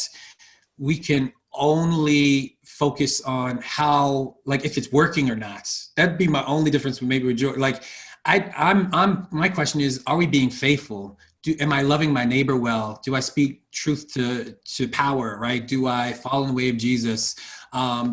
we can only focus on how, like, if it's working or not. That'd be my only difference with maybe with George. Like, my question is, are we being faithful? Am I loving my neighbor well? Do I speak truth to power, right? Do I follow in the way of Jesus?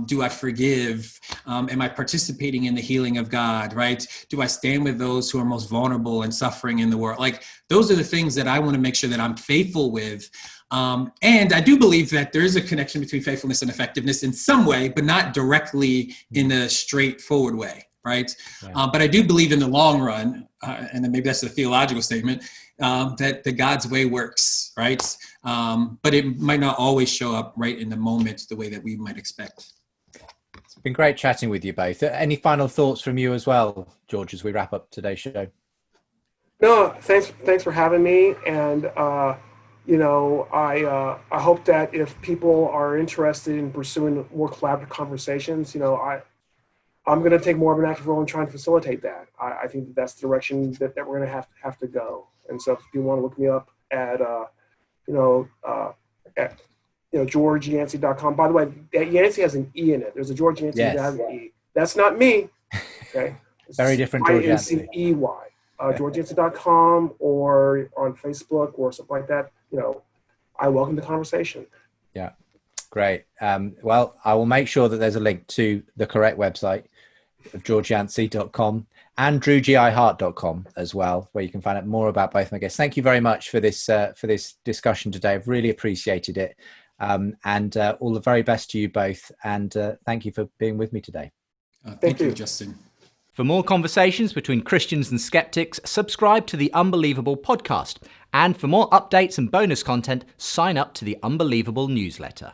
Do I forgive? Am I participating in the healing of God, right? Do I stand with those who are most vulnerable and suffering in the world? Like, those are the things that I want to make sure that I'm faithful with. And I do believe that there is a connection between faithfulness and effectiveness in some way, but not directly in a straightforward way, right? Yeah. But I do believe in the long run, and then maybe that's a theological statement, that God's way works, right? But it might not always show up right in the moment the way that we might expect. It's been great chatting with you both. Any final thoughts from you as well, George, as we wrap up today's show? No, thanks for having me. And, I hope that if people are interested in pursuing more collaborative conversations, I'm going to take more of an active role in trying to facilitate that. I think that that's the direction that we're going to have to go. And so if you want to look me up at, GeorgeYancey.com. By the way, Yancey has an E in it. There's a George Yancey that has an E. That's not me. Okay. Very different George Yancey. INCEY. GeorgeYancey.com or on Facebook or something like that. I welcome the conversation. Yeah. Great. Well, I will make sure that there's a link to the correct website of georgeyancey.com and drewgihart.com as well, where you can find out more about both my guests. Thank you very much for this discussion today. I've really appreciated it. And all the very best to you both. And thank you for being with me today. Thank you, Justin. For more conversations between Christians and skeptics, subscribe to the Unbelievable podcast. And for more updates and bonus content, sign up to the Unbelievable newsletter.